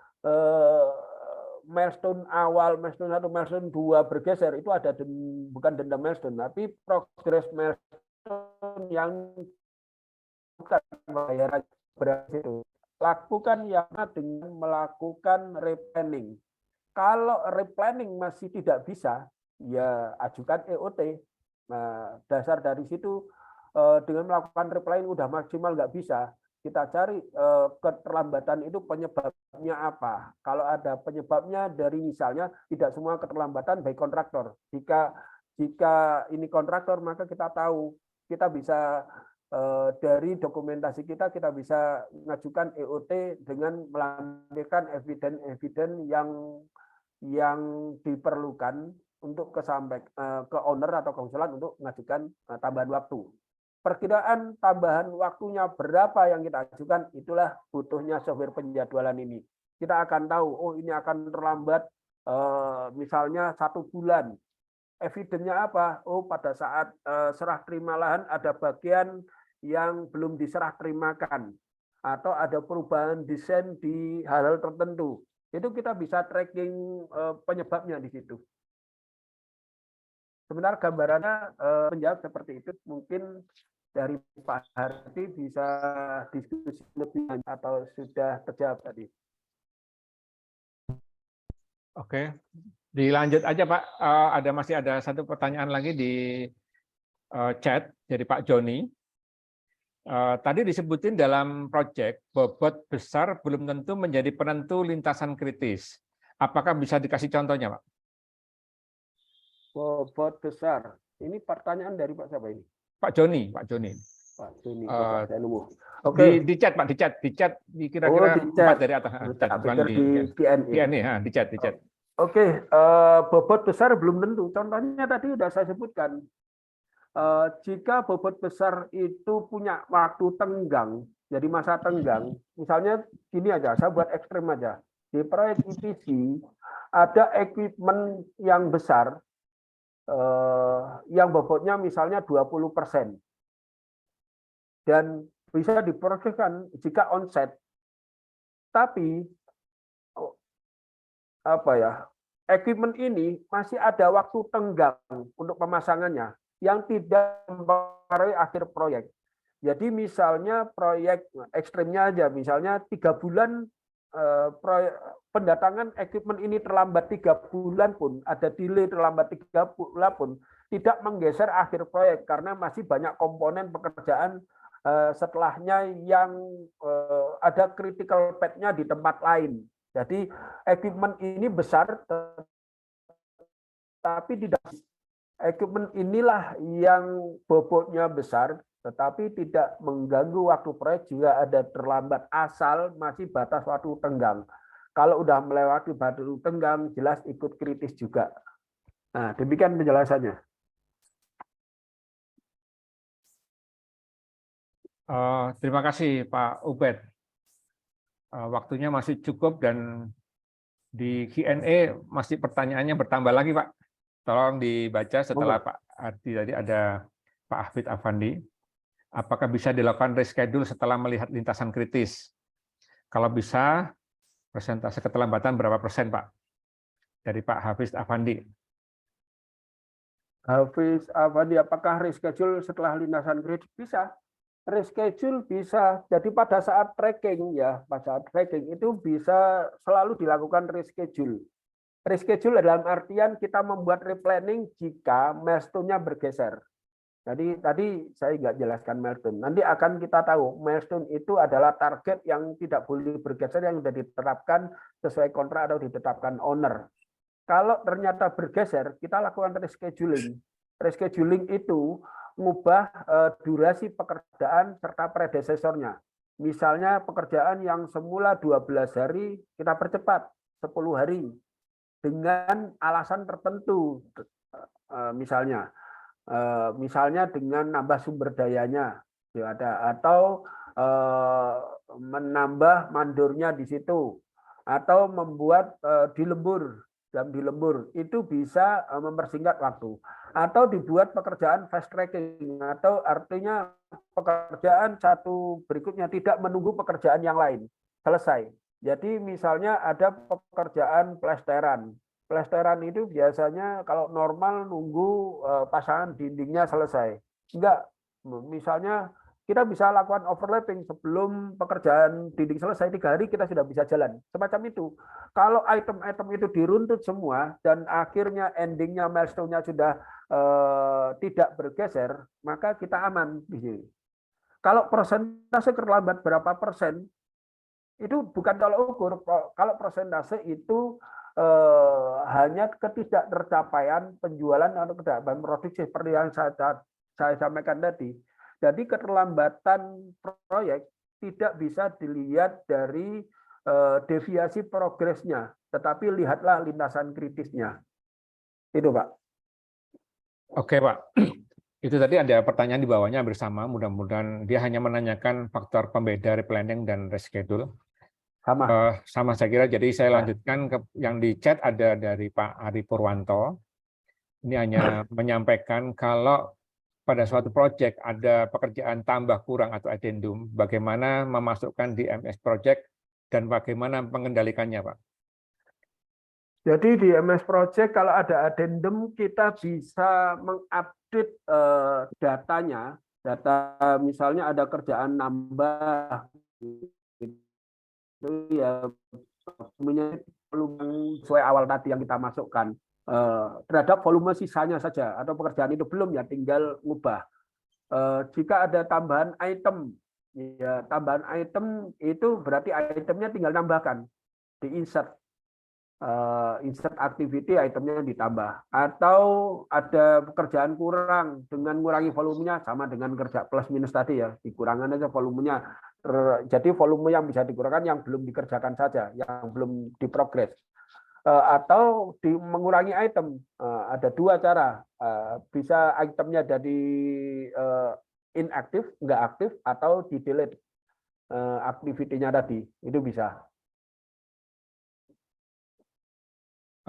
milestone awal, milestone 1, milestone 2 bergeser, itu ada bukan denda milestone, tapi progress milestone yang bukan bayaran berhasil. Lakukan yang dengan melakukan replanning. Kalau replanning masih tidak bisa, ya ajukan EOT. Nah, dasar dari situ dengan melakukan replanning udah maksimal nggak bisa, kita cari keterlambatan itu penyebabnya apa. Kalau ada penyebabnya dari misalnya tidak semua keterlambatan baik kontraktor. Jika ini kontraktor maka kita tahu, kita bisa dari dokumentasi kita bisa mengajukan EOT dengan melampirkan eviden yang diperlukan untuk ke owner atau konsulan untuk mengajukan tambahan waktu. Perkiraan tambahan waktunya berapa yang kita ajukan, itulah butuhnya software penjadwalan ini. Kita akan tahu, oh ini akan terlambat misalnya 1 bulan. Evidennya apa? Oh pada saat serah terima lahan ada bagian yang belum diserah terimakan. Atau ada perubahan desain di hal-hal tertentu. Itu kita bisa tracking penyebabnya di situ. Sebenarnya gambarannya menjawab seperti itu. Mungkin dari Pak Hardi bisa diskusi lebih lanjut atau sudah terjawab tadi. Oke, dilanjut aja Pak. Masih ada satu pertanyaan lagi di chat dari Pak Joni. Tadi disebutin dalam proyek bobot besar belum tentu menjadi penentu lintasan kritis. Apakah bisa dikasih contohnya, Pak? Bobot besar. Ini pertanyaan dari Pak siapa ini? Pak Joni, Pak Joni. Pak Joni, saya nemu. Oke. Di chat, Pak, di chat kira-kira 4 dari atas. Di chat. Oke, bobot besar belum tentu. Contohnya tadi sudah saya sebutkan. Jika bobot besar itu punya waktu tenggang, jadi masa tenggang, misalnya gini aja, saya buat ekstrem aja. Di proyek EPC ada equipment yang besar, yang bobotnya misalnya 20%. Dan bisa diproyeksikan jika onset. Tapi equipment ini masih ada waktu tenggang untuk pemasangannya yang tidak mempengaruhi akhir proyek. Jadi misalnya proyek ekstrimnya aja, misalnya 3 bulan pendatangan equipment ini terlambat 3 bulan pun, ada delay terlambat 3 bulan pun, tidak menggeser akhir proyek karena masih banyak komponen pekerjaan setelahnya yang ada critical path-nya di tempat lain. Jadi equipment ini besar, tapi tidak. Equipment inilah yang bobotnya besar, tetapi tidak mengganggu waktu proyek jika ada terlambat, asal masih batas waktu tenggang. Kalau udah melewati batas tenggang, jelas ikut kritis juga. Nah, demikian penjelasannya. Terima kasih Pak Ubed. Waktunya masih cukup dan di Q&A masih pertanyaannya bertambah lagi Pak. Tolong dibaca setelah Pak Arti tadi ada Pak Hafid Afandi. Apakah bisa dilakukan reschedule setelah melihat lintasan kritis? Kalau bisa, persentase keterlambatan berapa persen Pak? Dari Pak Hafiz Afandi. Hafiz Afandi, apakah reschedule setelah lintasan kritis? Bisa. Reschedule bisa. Jadi pada saat tracking itu bisa selalu dilakukan reschedule. Reschedule dalam artian kita membuat replanning jika milestone-nya bergeser. Jadi tadi saya nggak jelaskan milestone. Nanti akan kita tahu milestone itu adalah target yang tidak boleh bergeser, yang sudah diterapkan sesuai kontrak atau ditetapkan owner. Kalau ternyata bergeser, kita lakukan rescheduling. Rescheduling itu mengubah durasi pekerjaan serta predesesornya. Misalnya pekerjaan yang semula 12 hari, kita percepat 10 hari. Dengan alasan tertentu, misalnya dengan nambah sumber dayanya, atau menambah mandornya di situ, atau membuat jam di lembur, itu bisa mempersingkat waktu, atau dibuat pekerjaan fast tracking, atau artinya pekerjaan satu berikutnya tidak menunggu pekerjaan yang lain, selesai. Jadi misalnya ada pekerjaan plesteran. Plesteran itu biasanya kalau normal nunggu pasangan dindingnya selesai. Enggak, misalnya kita bisa lakukan overlapping sebelum pekerjaan dinding selesai 3 hari kita sudah bisa jalan. Semacam itu. Kalau item-item itu diruntut semua dan akhirnya endingnya milestone-nya sudah tidak bergeser, maka kita aman di sini. Kalau persentase terlambat berapa persen, itu bukan tolak ukur. Kalau persentase itu hanya ketidaktercapaian penjualan atau ketidaktercapaian produksi seperti yang saya sampaikan tadi. Jadi keterlambatan proyek tidak bisa dilihat dari deviasi progresnya, tetapi lihatlah lintasan kritisnya. Itu Pak. Oke Pak. Itu tadi ada pertanyaan di bawahnya bersama, mudah-mudahan dia hanya menanyakan faktor pembeda replanning dan reschedule. Sama saya kira, jadi saya lanjutkan ke yang di chat ada dari Pak Ari Purwanto. Ini hanya menyampaikan kalau pada suatu proyek ada pekerjaan tambah kurang atau addendum, bagaimana memasukkan di MS Project dan bagaimana mengendalikannya Pak? Jadi di MS Project kalau ada addendum kita bisa mengupdate datanya, data misalnya ada kerjaan nambah, itu ya volume sesuai awal tadi yang kita masukkan terhadap volume sisanya saja, atau pekerjaan itu belum ya tinggal ngubah. Jika ada tambahan item, ya tambahan item itu berarti itemnya tinggal nambahkan, di insert activity itemnya ditambah, atau ada pekerjaan kurang dengan mengurangi volumenya sama dengan kerja plus minus tadi ya, dikurangan aja volumenya. Jadi volume yang bisa dikurangkan yang belum dikerjakan saja, yang belum diprogres. Atau mengurangi item, ada 2 cara, bisa itemnya jadi inaktif, nggak aktif, atau di delete aktivitinya tadi, itu bisa.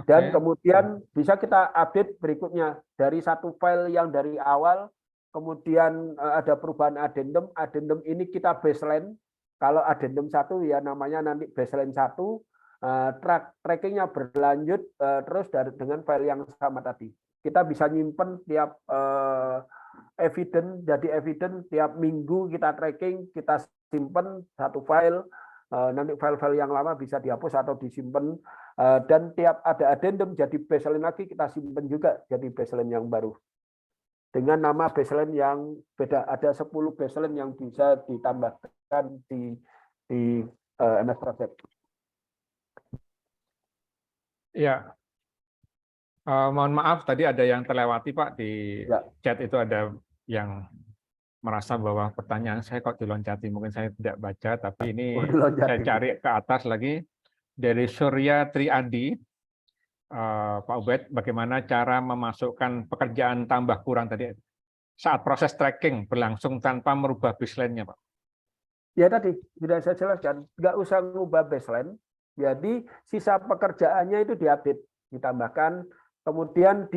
Dan kemudian bisa kita update berikutnya dari satu file yang dari awal, kemudian ada perubahan addendum, addendum ini kita baseline. Kalau addendum 1 ya namanya nanti baseline 1, trackingnya berlanjut terus dengan file yang sama tadi. Kita bisa nyimpen tiap evidence, jadi evidence tiap minggu kita tracking, kita simpen satu file. Nanti file-file yang lama bisa dihapus atau disimpan, dan tiap ada addendum jadi baseline lagi kita simpan juga jadi baseline yang baru dengan nama baseline yang beda. Ada 10 baseline yang bisa ditambahkan di MS Project. Ya, mohon maaf tadi ada yang terlewati Pak di Ya. chat itu ada yang merasa bahwa pertanyaan saya kok diloncati, mungkin saya tidak baca, tapi ini Oh, diloncatin. saya cari ke atas lagi dari Surya Triadi. Pak Ubed, bagaimana cara memasukkan pekerjaan tambah kurang tadi saat proses tracking berlangsung tanpa merubah baseline-nya, Pak? Ya tadi sudah saya jelaskan, nggak usah ngubah baseline. Jadi sisa pekerjaannya itu diupdate, ditambahkan, kemudian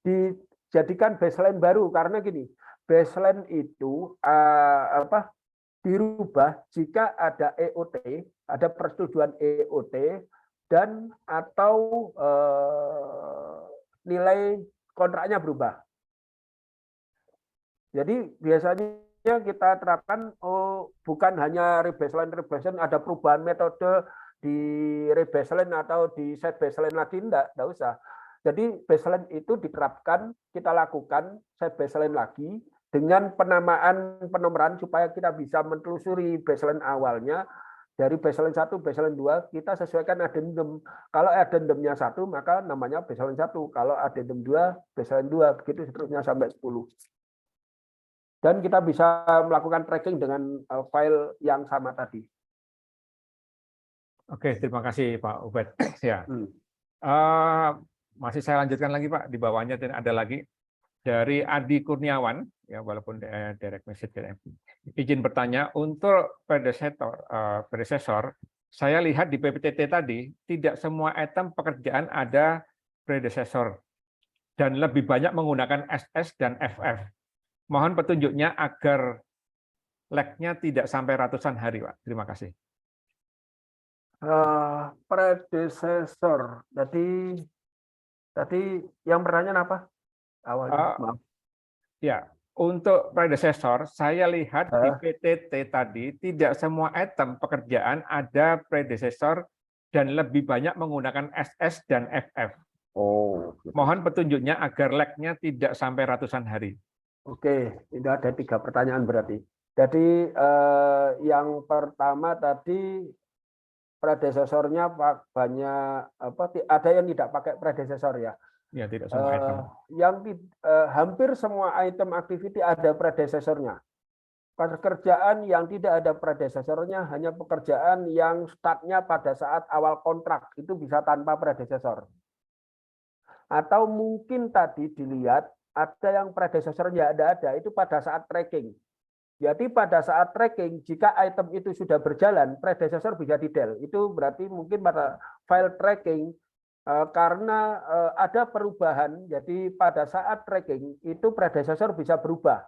dijadikan baseline baru karena gini, baseline itu dirubah jika ada EOT, ada persetujuan EOT dan atau nilai kontraknya berubah. Jadi biasanya kita terapkan bukan hanya rebaseline, ada perubahan metode di rebaseline atau di set baseline lagi, enggak usah. Jadi baseline itu diterapkan, kita lakukan set baseline lagi dengan penomoran supaya kita bisa menelusuri baseline awalnya. Dari baseline 1, baseline 2, kita sesuaikan addendum. Kalau addendumnya 1, maka namanya baseline 1. Kalau addendum 2, baseline 2. Begitu seterusnya sampai 10. Dan kita bisa melakukan tracking dengan file yang sama tadi. Oke, terima kasih Pak Ubed. Ya. Masih saya lanjutkan lagi Pak, di bawahnya ada lagi dari Adi Kurniawan, ya walaupun direct message. Izin bertanya, untuk predecessor, saya lihat di PPTT tadi tidak semua item pekerjaan ada predecessor dan lebih banyak menggunakan SS dan FF. Mohon petunjuknya agar lag-nya tidak sampai ratusan hari, Pak. Terima kasih. Predecessor. Tadi yang pertanyaan apa? Awalnya, maaf. Ya, untuk predecessor, saya lihat di PTT tadi tidak semua item pekerjaan ada predecessor dan lebih banyak menggunakan SS dan FF. Oh, gitu. Mohon petunjuknya agar lag-nya tidak sampai ratusan hari. Oke, ini ada 3 pertanyaan berarti. Jadi yang pertama tadi predecesornya banyak ada yang tidak pakai predecessor ya. Ya, tidak semua item. Hampir semua item activity ada predecesornya. Pekerjaan yang tidak ada predecesornya hanya pekerjaan yang startnya pada saat awal kontrak, itu bisa tanpa predecessor. Atau mungkin tadi dilihat ada yang predecesornya ada, itu pada saat tracking. Jadi pada saat tracking, jika item itu sudah berjalan, predecessor bisa di-del. Itu berarti mungkin pada file tracking, karena ada perubahan, jadi pada saat tracking itu predecessor bisa berubah.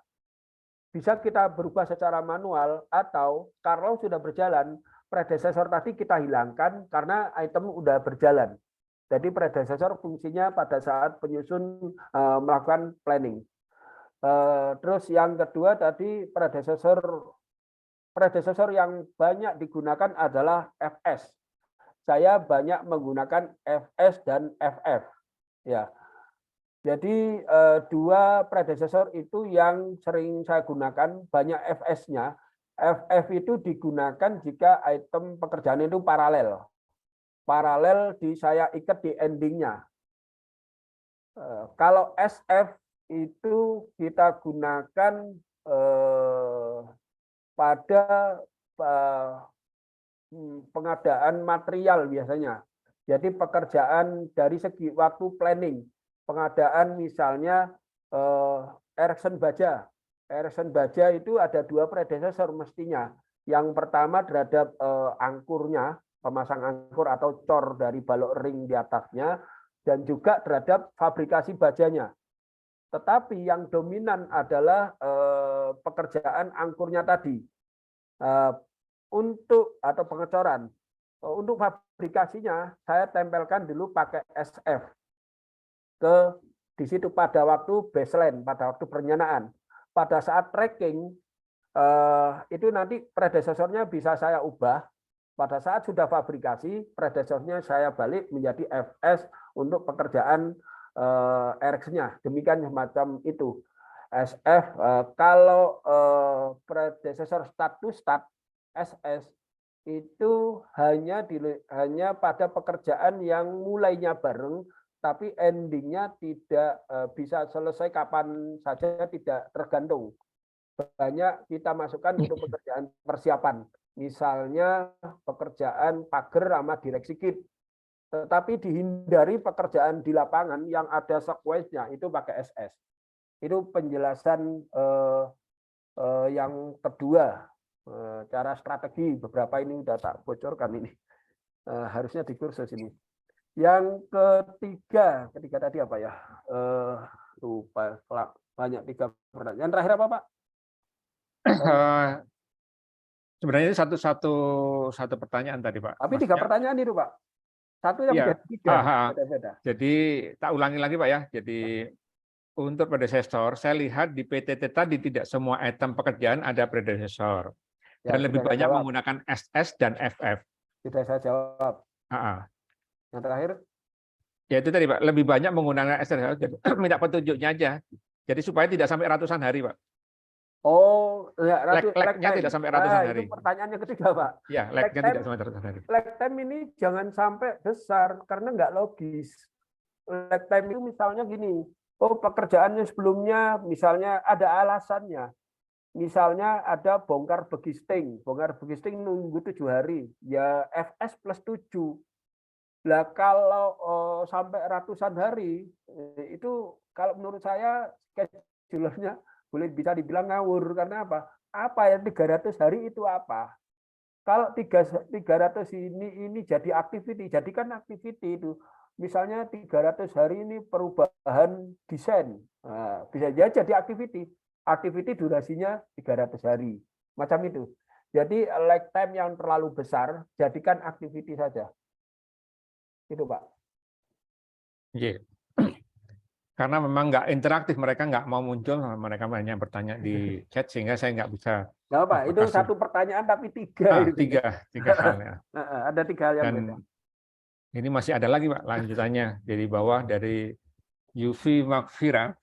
Bisa kita berubah secara manual, atau kalau sudah berjalan, predecessor tadi kita hilangkan karena item sudah berjalan. Jadi predecessor fungsinya pada saat penyusun melakukan planning. Terus yang kedua tadi predecessor yang banyak digunakan adalah FS. Saya banyak menggunakan FS dan FF. Ya. Jadi 2 predecessor itu yang sering saya gunakan, banyak FS-nya. FF itu digunakan jika item pekerjaan itu paralel. Paralel saya ikat di endingnya. Kalau SF itu kita gunakan pada pengadaan material biasanya. Jadi pekerjaan dari segi waktu planning, pengadaan misalnya erection baja. Erection baja itu ada 2 predecessor mestinya. Yang pertama terhadap angkurnya, pemasang angkur atau cor dari balok ring di atasnya, dan juga terhadap fabrikasi bajanya. Tetapi yang dominan adalah pekerjaan angkurnya tadi. Untuk atau pengecoran, untuk fabrikasinya saya tempelkan dulu pakai SF di situ pada waktu baseline, pada waktu perencanaan. Pada saat tracking itu nanti predecesornya bisa saya ubah. Pada saat sudah fabrikasi, predecesornya saya balik menjadi FS untuk pekerjaan ereksinya. Demikian semacam itu. SF kalau predecessor start to start SS itu hanya pada pekerjaan yang mulainya bareng, tapi endingnya tidak bisa selesai kapan saja, tidak tergantung. Banyak kita masukkan untuk pekerjaan persiapan, misalnya pekerjaan pagar sama direksi kit. Tetapi dihindari pekerjaan di lapangan yang ada sequence-nya, itu pakai SS. Itu penjelasan yang kedua, cara strategi. Beberapa ini sudah tak bocorkan ini. Harusnya di kursus ini. Yang ketiga tadi apa ya? Lupa, banyak 3 pertanyaan. Yang terakhir apa, Pak? Sebenarnya itu satu pertanyaan tadi, Pak. Tapi 3 pertanyaan itu, Pak. Satu yang Iya. menjadi 3. Beda-beda. Jadi tak ulangi lagi, Pak ya. Jadi untuk predesesor, saya lihat di PTT tadi tidak semua item pekerjaan ada predesesor. Ya, Dan lebih sudah saya banyak jawab. menggunakan SS dan FF. Sudah saya jawab. Yang terakhir? Ya itu tadi, Pak. Lebih banyak menggunakan SS. Jadi, minta petunjuknya aja. Jadi supaya tidak sampai ratusan hari, Pak. Oh, ya, Lag-nya tidak sampai ratusan hari. Itu pertanyaan yang ketiga, Pak. Ya, lag-nya tidak sampai ratusan hari. Lag time ini jangan sampai besar karena nggak logis. Lag time itu misalnya gini, oh pekerjaannya sebelumnya misalnya ada alasannya. Misalnya ada bongkar begisting nunggu 7 hari, ya FS plus 7. Lah kalau sampai ratusan hari, itu kalau menurut saya schedulernya boleh bisa dibilang ngawur. Karena apa? Apa yang 300 hari itu apa? Kalau 300 ini jadi activity, jadikan activity itu. Misalnya 300 hari ini perubahan desain. Nah, bisa jadi activity. Activity durasinya 300 hari. Macam itu. Jadi lag time yang terlalu besar, jadikan activity saja. Itu, Pak. Iya. Karena memang nggak interaktif, mereka nggak mau muncul, mereka hanya bertanya di chat, sehingga saya nggak bisa. Nggak apa, itu satu pertanyaan tapi 3. Tiga halnya. Ada 3 hal yang beda. Ini masih ada lagi, Pak, lanjutannya. Dari bawah, dari Yufi Makfira.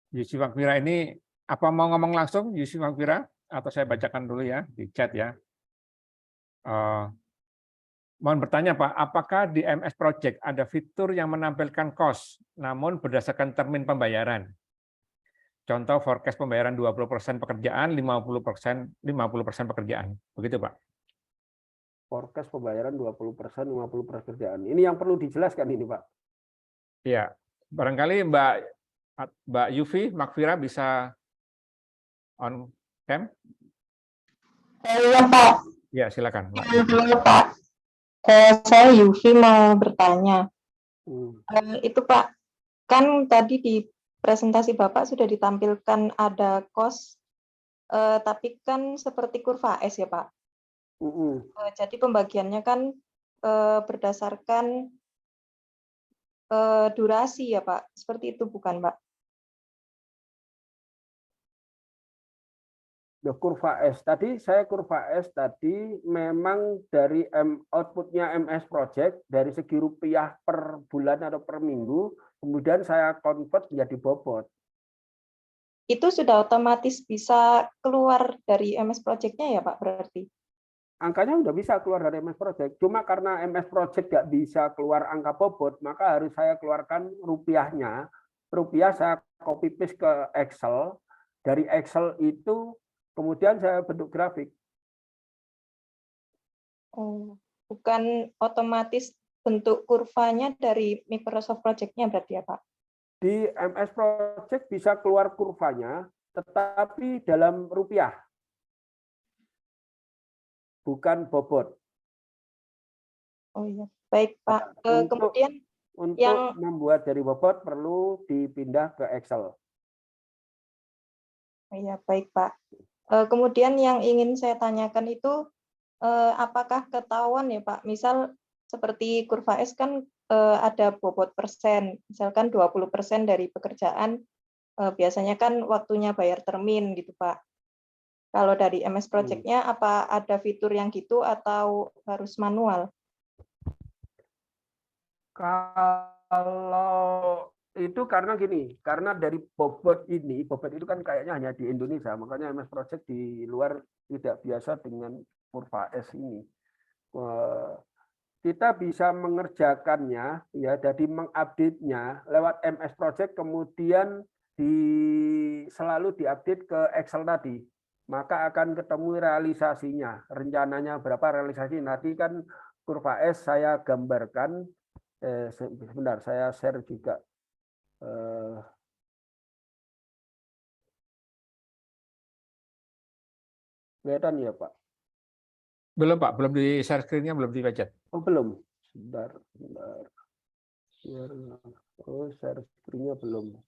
Yufi Makfira ini, apa mau ngomong langsung, Yufi Makfira? Atau saya bacakan dulu ya, di chat ya. Mohon bertanya, Pak, apakah di MS Project ada fitur yang menampilkan cost, namun berdasarkan termin pembayaran? Contoh forecast pembayaran 20% pekerjaan, 50% pekerjaan. Begitu, Pak. Forecast pembayaran 20%, 50% pekerjaan. Ini yang perlu dijelaskan ini, Pak. Iya. Barangkali Mbak Yufi Makfira bisa on cam? Iya, Pak. Ya, silakan, Mbak. Halo, Pak. Saya Yufi mau bertanya. Itu, Pak, kan tadi di presentasi Bapak sudah ditampilkan ada cost, tapi kan seperti kurva S ya, Pak. Jadi pembagiannya kan berdasarkan durasi ya, Pak. Seperti itu bukan, Pak? Kurva S tadi, memang dari outputnya MS Project dari segi rupiah per bulan atau per minggu, kemudian saya convert menjadi bobot. Itu sudah otomatis bisa keluar dari MS Project-nya ya, Pak, berarti? Angkanya sudah bisa keluar dari MS Project, cuma karena MS Project nggak bisa keluar angka bobot, maka harus saya keluarkan rupiahnya. Rupiah saya copy paste ke Excel, dari Excel itu kemudian saya bentuk grafik. Oh, bukan otomatis bentuk kurvanya dari Microsoft Project-nya berarti ya, Pak? Di MS Project bisa keluar kurvanya, tetapi dalam rupiah, bukan bobot. Oh iya, baik Pak. Kemudian untuk yang membuat dari bobot perlu dipindah ke Excel. Oh iya, baik Pak. Kemudian yang ingin saya tanyakan itu, apakah ketahuan ya Pak, misal seperti kurva S kan ada bobot persen, misalkan 20% dari pekerjaan, biasanya kan waktunya bayar termin gitu Pak. Kalau dari MS Project-nya, apa ada fitur yang gitu atau harus manual? Kalau itu karena gini, karena dari bobot itu kan kayaknya hanya di Indonesia, makanya MS Project di luar tidak biasa dengan kurva S ini. Kita bisa mengerjakannya ya, jadi mengupdate-nya lewat MS Project, kemudian selalu diupdate ke Excel tadi, maka akan ketemu realisasinya, rencananya berapa realisasi. Nanti kan kurva S saya gambarkan, sebentar saya share juga. Kelihatan ya Pak? Belum Pak, belum di share screen-nya, belum di widget. Oh belum, sebentar. Oh share screen-nya belum.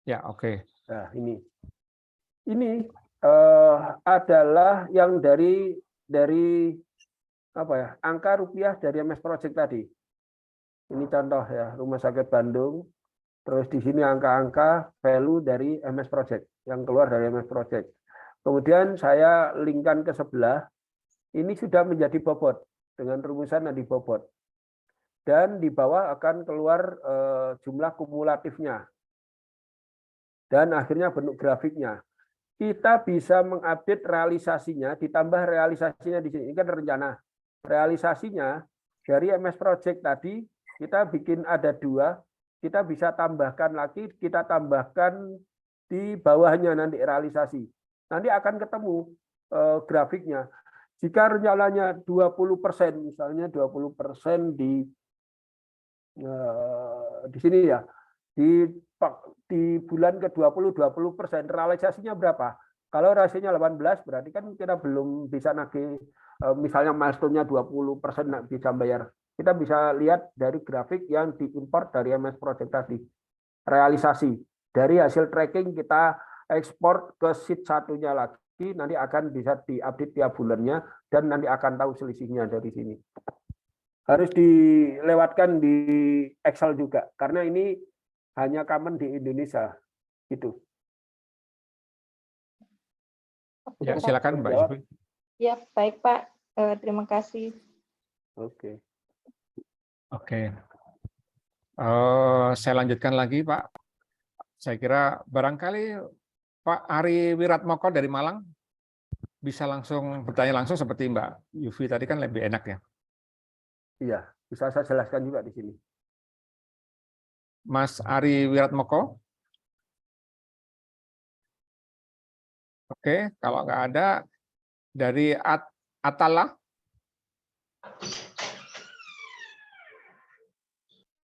Ya, oke. Nah ini adalah yang dari apa ya, angka rupiah dari MS Project tadi. Ini contoh ya, Rumah Sakit Bandung. Terus di sini angka-angka value dari MS Project yang keluar dari MS Project. Kemudian saya linkkan ke sebelah. Ini sudah menjadi bobot dengan rumusan yang dibobot. Dan di bawah akan keluar jumlah kumulatifnya. Dan akhirnya bentuk grafiknya. Kita bisa mengupdate realisasinya, ditambah realisasinya di sini. Ini kan rencana. Realisasinya dari MS Project tadi, kita bikin ada 2, kita bisa tambahkan lagi, kita tambahkan di bawahnya nanti realisasi. Nanti akan ketemu grafiknya. Jika rencananya 20%, misalnya 20% di sini ya, di bulan ke-20, 20%, realisasinya berapa? Kalau rasionya 18, berarti kan kita belum bisa nagih, misalnya milestone-nya 20% nggak bisa bayar. Kita bisa lihat dari grafik yang diimport dari MS Project tadi. Realisasi. Dari hasil tracking kita ekspor ke sheet satunya lagi, nanti akan bisa diupdate tiap bulannya, dan nanti akan tahu selisihnya dari sini. Harus dilewatkan di Excel juga, karena ini hanya common di Indonesia. Gitu. Ya, silakan Mbak Yufri. Ya, baik Pak. Terima kasih. Oke. Oke. Saya lanjutkan lagi Pak. Saya kira barangkali Pak Ari Wiratmoko dari Malang bisa langsung bertanya langsung seperti Mbak Yufi tadi, kan lebih enak ya. Iya, bisa saya jelaskan juga di sini. Mas Ari Wiratmoko. Oke, kalau nggak ada, dari Atala.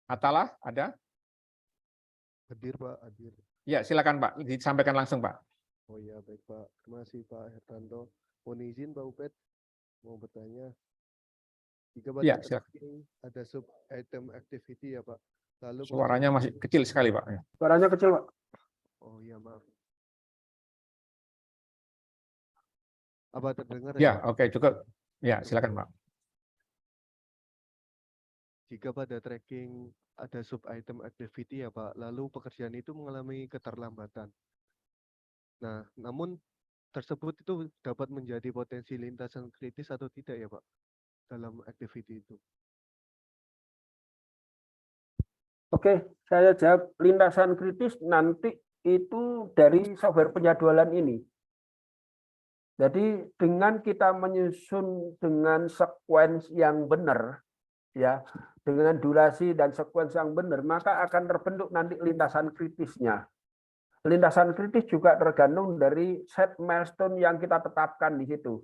Atala, ada? Hadir Pak, hadir. Ya, silakan Pak, disampaikan langsung Pak. Oh iya, baik Pak. Terima kasih Pak Hertanto. Mohon izin Pak Upet, mau bertanya. Jika pada Ya, silakan. tracking ada sub item activity ya Pak. Lalu Suaranya masih kecil sekali Pak. Suaranya kecil, Pak. Oh iya, maaf. Apa terdengar Ya, Pak? oke, cukup. Ya, silakan Pak. Jika pada tracking ada sub item activity ya Pak, lalu pekerjaan itu mengalami keterlambatan. Nah, namun tersebut itu dapat menjadi potensi lintasan kritis atau tidak ya Pak dalam activity itu? Oke, saya jawab. Lintasan kritis nanti itu dari software penjadwalan ini. Jadi dengan kita menyusun dengan sequence yang benar, ya, dengan durasi dan sequence yang benar, maka akan terbentuk nanti lintasan kritisnya. Lintasan kritis juga tergantung dari set milestone yang kita tetapkan di situ.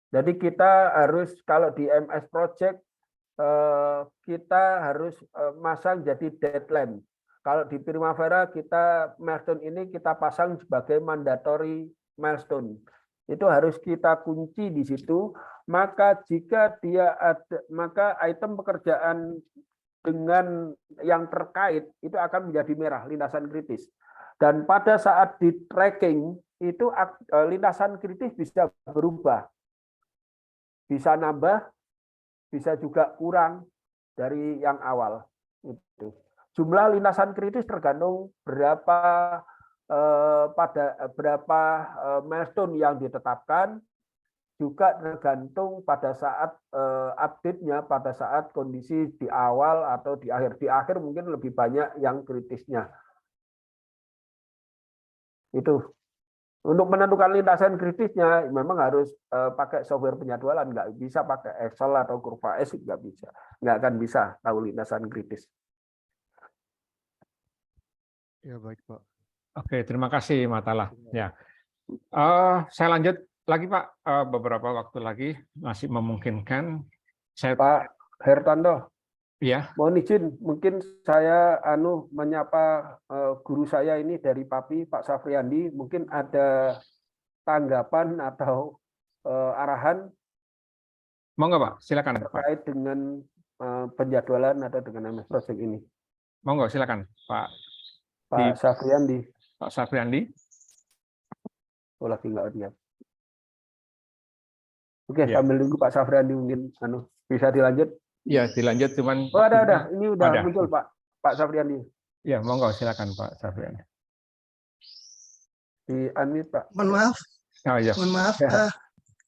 Jadi kita harus, kalau di MS Project, kita harus masang jadi deadline. Kalau di Primavera, kita milestone ini kita pasang sebagai mandatory milestone. Itu harus kita kunci di situ. Maka jika dia ada, maka item pekerjaan dengan yang terkait itu akan menjadi merah, lintasan kritis. Dan pada saat di tracking itu lintasan kritis bisa berubah. Bisa nambah, bisa juga kurang dari yang awal. Itu. Jumlah lintasan kritis tergantung berapa milestone yang ditetapkan, juga tergantung pada saat update-nya, pada saat kondisi di awal atau di akhir. Di akhir mungkin lebih banyak yang kritisnya. Itu. Untuk menentukan lintasan kritisnya memang harus pakai software penjadwalan, nggak bisa pakai Excel atau kurva S, nggak bisa, nggak akan bisa tahu lintasan kritis. Ya baik Pak. Oke, terima kasih Matala. Ya, saya lanjut lagi Pak. Beberapa waktu lagi masih memungkinkan. Saya Pak Hertanto, ya, mohon izin, mungkin saya menyapa guru saya ini dari Papi, Pak Safriandi, mungkin ada tanggapan atau arahan mau nggak Pak? Silakan Pak. terkait dengan penjadwalan atau dengan MS Project ini. Mau nggak? Silakan Pak. Pak Safriandi, Pak Safriandi. oh lagi nggak lihat. Oke, Ya. sambil nunggu Pak Safriandi mungkin bisa dilanjut. Ya, dilanjut cuman. Oh ada, ini udah ada. muncul Pak Safriandi. Ya, mau nggak? Silakan Pak Safriandi. Di unmute Pak. Mohon maaf, Oh, ya. mohon maaf. Ya.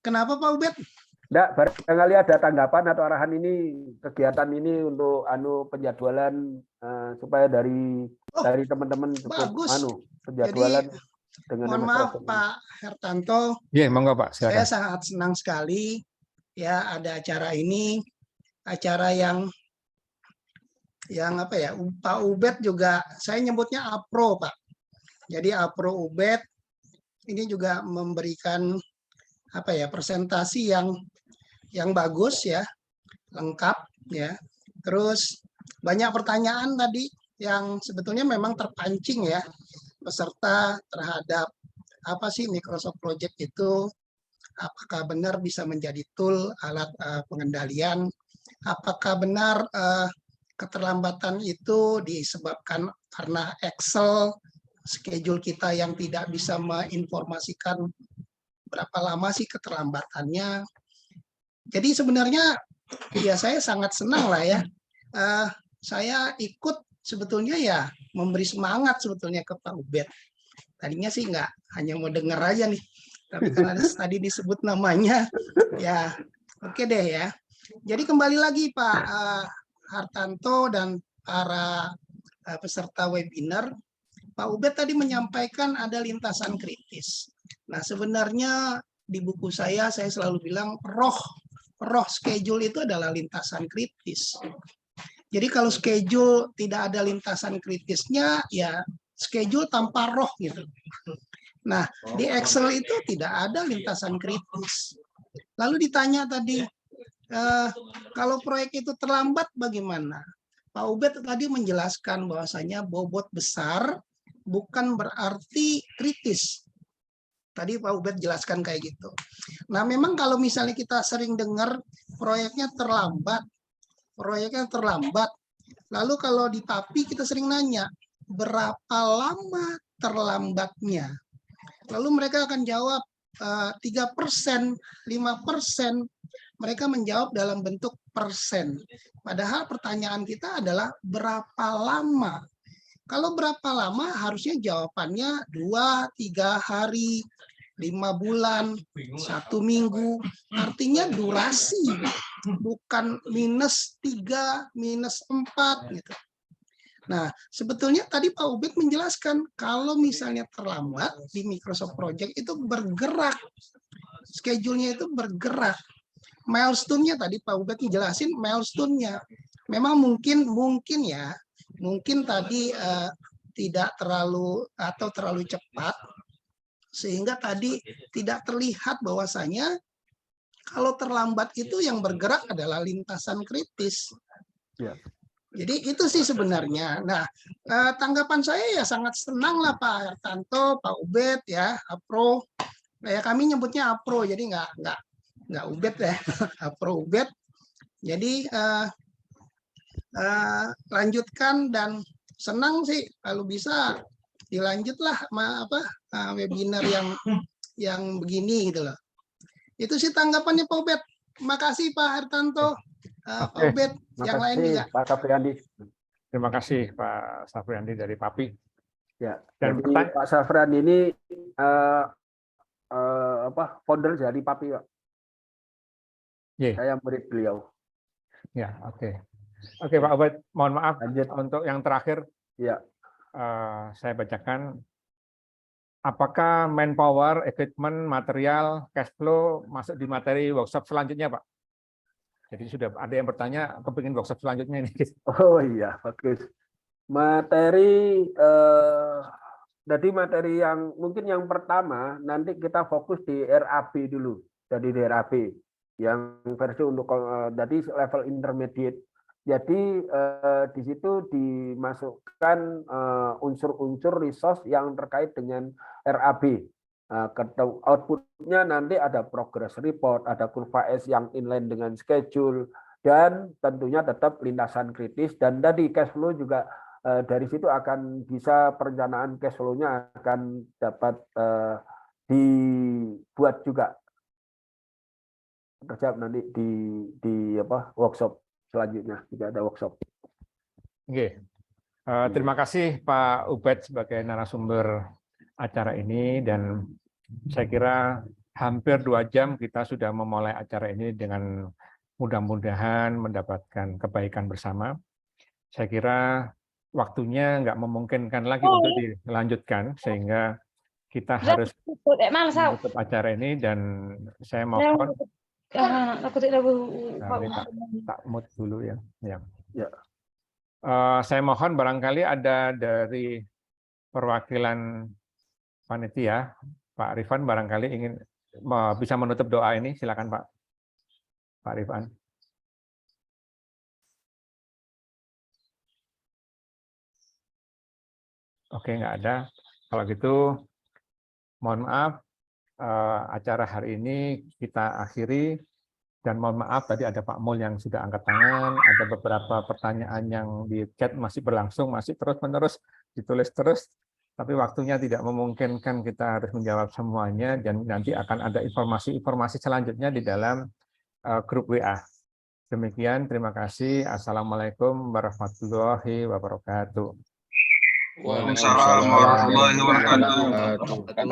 Kenapa Pak Ubed? Nggak, barangkali ada tanggapan atau arahan ini, kegiatan ini untuk penjadwalan supaya dari teman-teman cukup bagus. penjadwalan dengan Mohon MS maaf Project ini. Pak Hertanto, Ya, mau nggak Pak? saya Silakan. sangat senang sekali ya ada acara ini, acara yang apa ya, Pak Ubed juga saya nyebutnya APRO Pak. Jadi APRO Ubed ini juga memberikan apa ya, presentasi yang bagus ya, lengkap ya. Terus banyak pertanyaan tadi yang sebetulnya memang terpancing ya peserta terhadap apa sih Microsoft Project itu, apakah benar bisa menjadi tool alat pengendalian, apakah benar keterlambatan itu disebabkan karena Excel schedule kita yang tidak bisa menginformasikan berapa lama sih keterlambatannya. Jadi sebenarnya ya saya sangat senang lah ya. Saya ikut sebetulnya ya memberi semangat sebetulnya ke Pak Ubed. Tadinya sih nggak hanya mau dengar aja nih, tapi karena tadi disebut namanya, ya oke deh ya. Jadi kembali lagi Pak Hartanto dan para peserta webinar, Pak Ubed tadi menyampaikan ada lintasan kritis. Nah sebenarnya di buku saya selalu bilang roh schedule itu adalah lintasan kritis. Jadi kalau schedule tidak ada lintasan kritisnya, ya schedule tanpa roh gitu. Nah, di Excel itu tidak ada lintasan kritis. Lalu ditanya tadi, kalau proyek itu terlambat bagaimana? Pak Ubed tadi menjelaskan bahwasanya bobot besar bukan berarti kritis. Tadi Pak Ubed jelaskan kayak gitu. Nah, memang kalau misalnya kita sering dengar proyeknya terlambat, lalu kalau di PAPI kita sering nanya, berapa lama terlambatnya? Lalu mereka akan jawab 3%, 5%. Mereka menjawab dalam bentuk persen. Padahal pertanyaan kita adalah berapa lama? Kalau berapa lama harusnya jawabannya 2-3 hari, 5 bulan, 1 minggu. Artinya durasi, bukan -3, -4 gitu. Nah, sebetulnya tadi Pak Ubed menjelaskan kalau misalnya terlambat di Microsoft Project itu bergerak. Schedule-nya itu bergerak. Milestone-nya tadi Pak Ubed jelasin milestone-nya. Memang mungkin tadi tidak terlalu atau terlalu cepat sehingga tadi tidak terlihat bahwasanya kalau terlambat itu yang bergerak adalah lintasan kritis. Ya. Jadi itu sih sebenarnya. Nah, tanggapan saya ya sangat senang lah Pak Hartanto, Pak Ubed ya, APRO. Ya kami nyebutnya APRO, jadi nggak Ubed ya, APRO Ubed. Jadi lanjutkan dan senang sih kalau bisa dilanjutlah webinar yang begini gitu loh. Itu sih tanggapannya Pak Ubed. Makasih Pak Hartanto, Pak Ubed, yang lain juga. Pak Safriandi. Terima kasih Pak Safriandi dari PAPI. Ya. Dan Jadi Pak Safriandi ini founder dari PAPI, Pak. Yeah. Saya murid beliau. Ya, oke. Oke Pak Ubed, mohon maaf Lanjut. untuk yang terakhir. Ya. Saya bacakan apakah manpower, equipment, material, cash flow masuk di materi workshop selanjutnya, Pak? Jadi sudah ada yang bertanya, kepingin workshop selanjutnya ini. Oh iya, bagus. Jadi materi yang mungkin yang pertama nanti kita fokus di RAB dulu. Jadi di RAB yang versi untuk jadi level intermediate. Jadi di situ dimasukkan unsur-unsur resource yang terkait dengan RAB. Outputnya nanti ada progress report, ada kurva S yang inline dengan schedule, dan tentunya tetap lintasan kritis. Dan tadi cash flow juga dari situ akan bisa perencanaan cash flow-nya akan dapat dibuat juga. Terjawab nanti di workshop selanjutnya jika ada workshop. Oke. Terima kasih Pak Ubed sebagai narasumber acara ini, dan saya kira hampir 2 jam kita sudah memulai acara ini dengan mudah-mudahan mendapatkan kebaikan bersama. Saya kira waktunya nggak memungkinkan lagi untuk dilanjutkan, sehingga kita harus menutup acara ini, dan saya mohon tak mute dulu ya. Saya mohon barangkali ada dari perwakilan panitia, Pak Rifan barangkali ingin bisa menutup doa ini, silakan Pak Rifan. Oke, nggak ada. Kalau gitu, mohon maaf, acara hari ini kita akhiri, dan mohon maaf tadi ada Pak Mul yang sudah angkat tangan, ada beberapa pertanyaan yang di chat masih berlangsung, masih terus-menerus ditulis terus, tapi waktunya tidak memungkinkan kita harus menjawab semuanya, dan nanti akan ada informasi-informasi selanjutnya di dalam grup WA. Demikian, terima kasih. Assalamualaikum warahmatullahi wabarakatuh. Waalaikumsalam warahmatullahi wabarakatuh.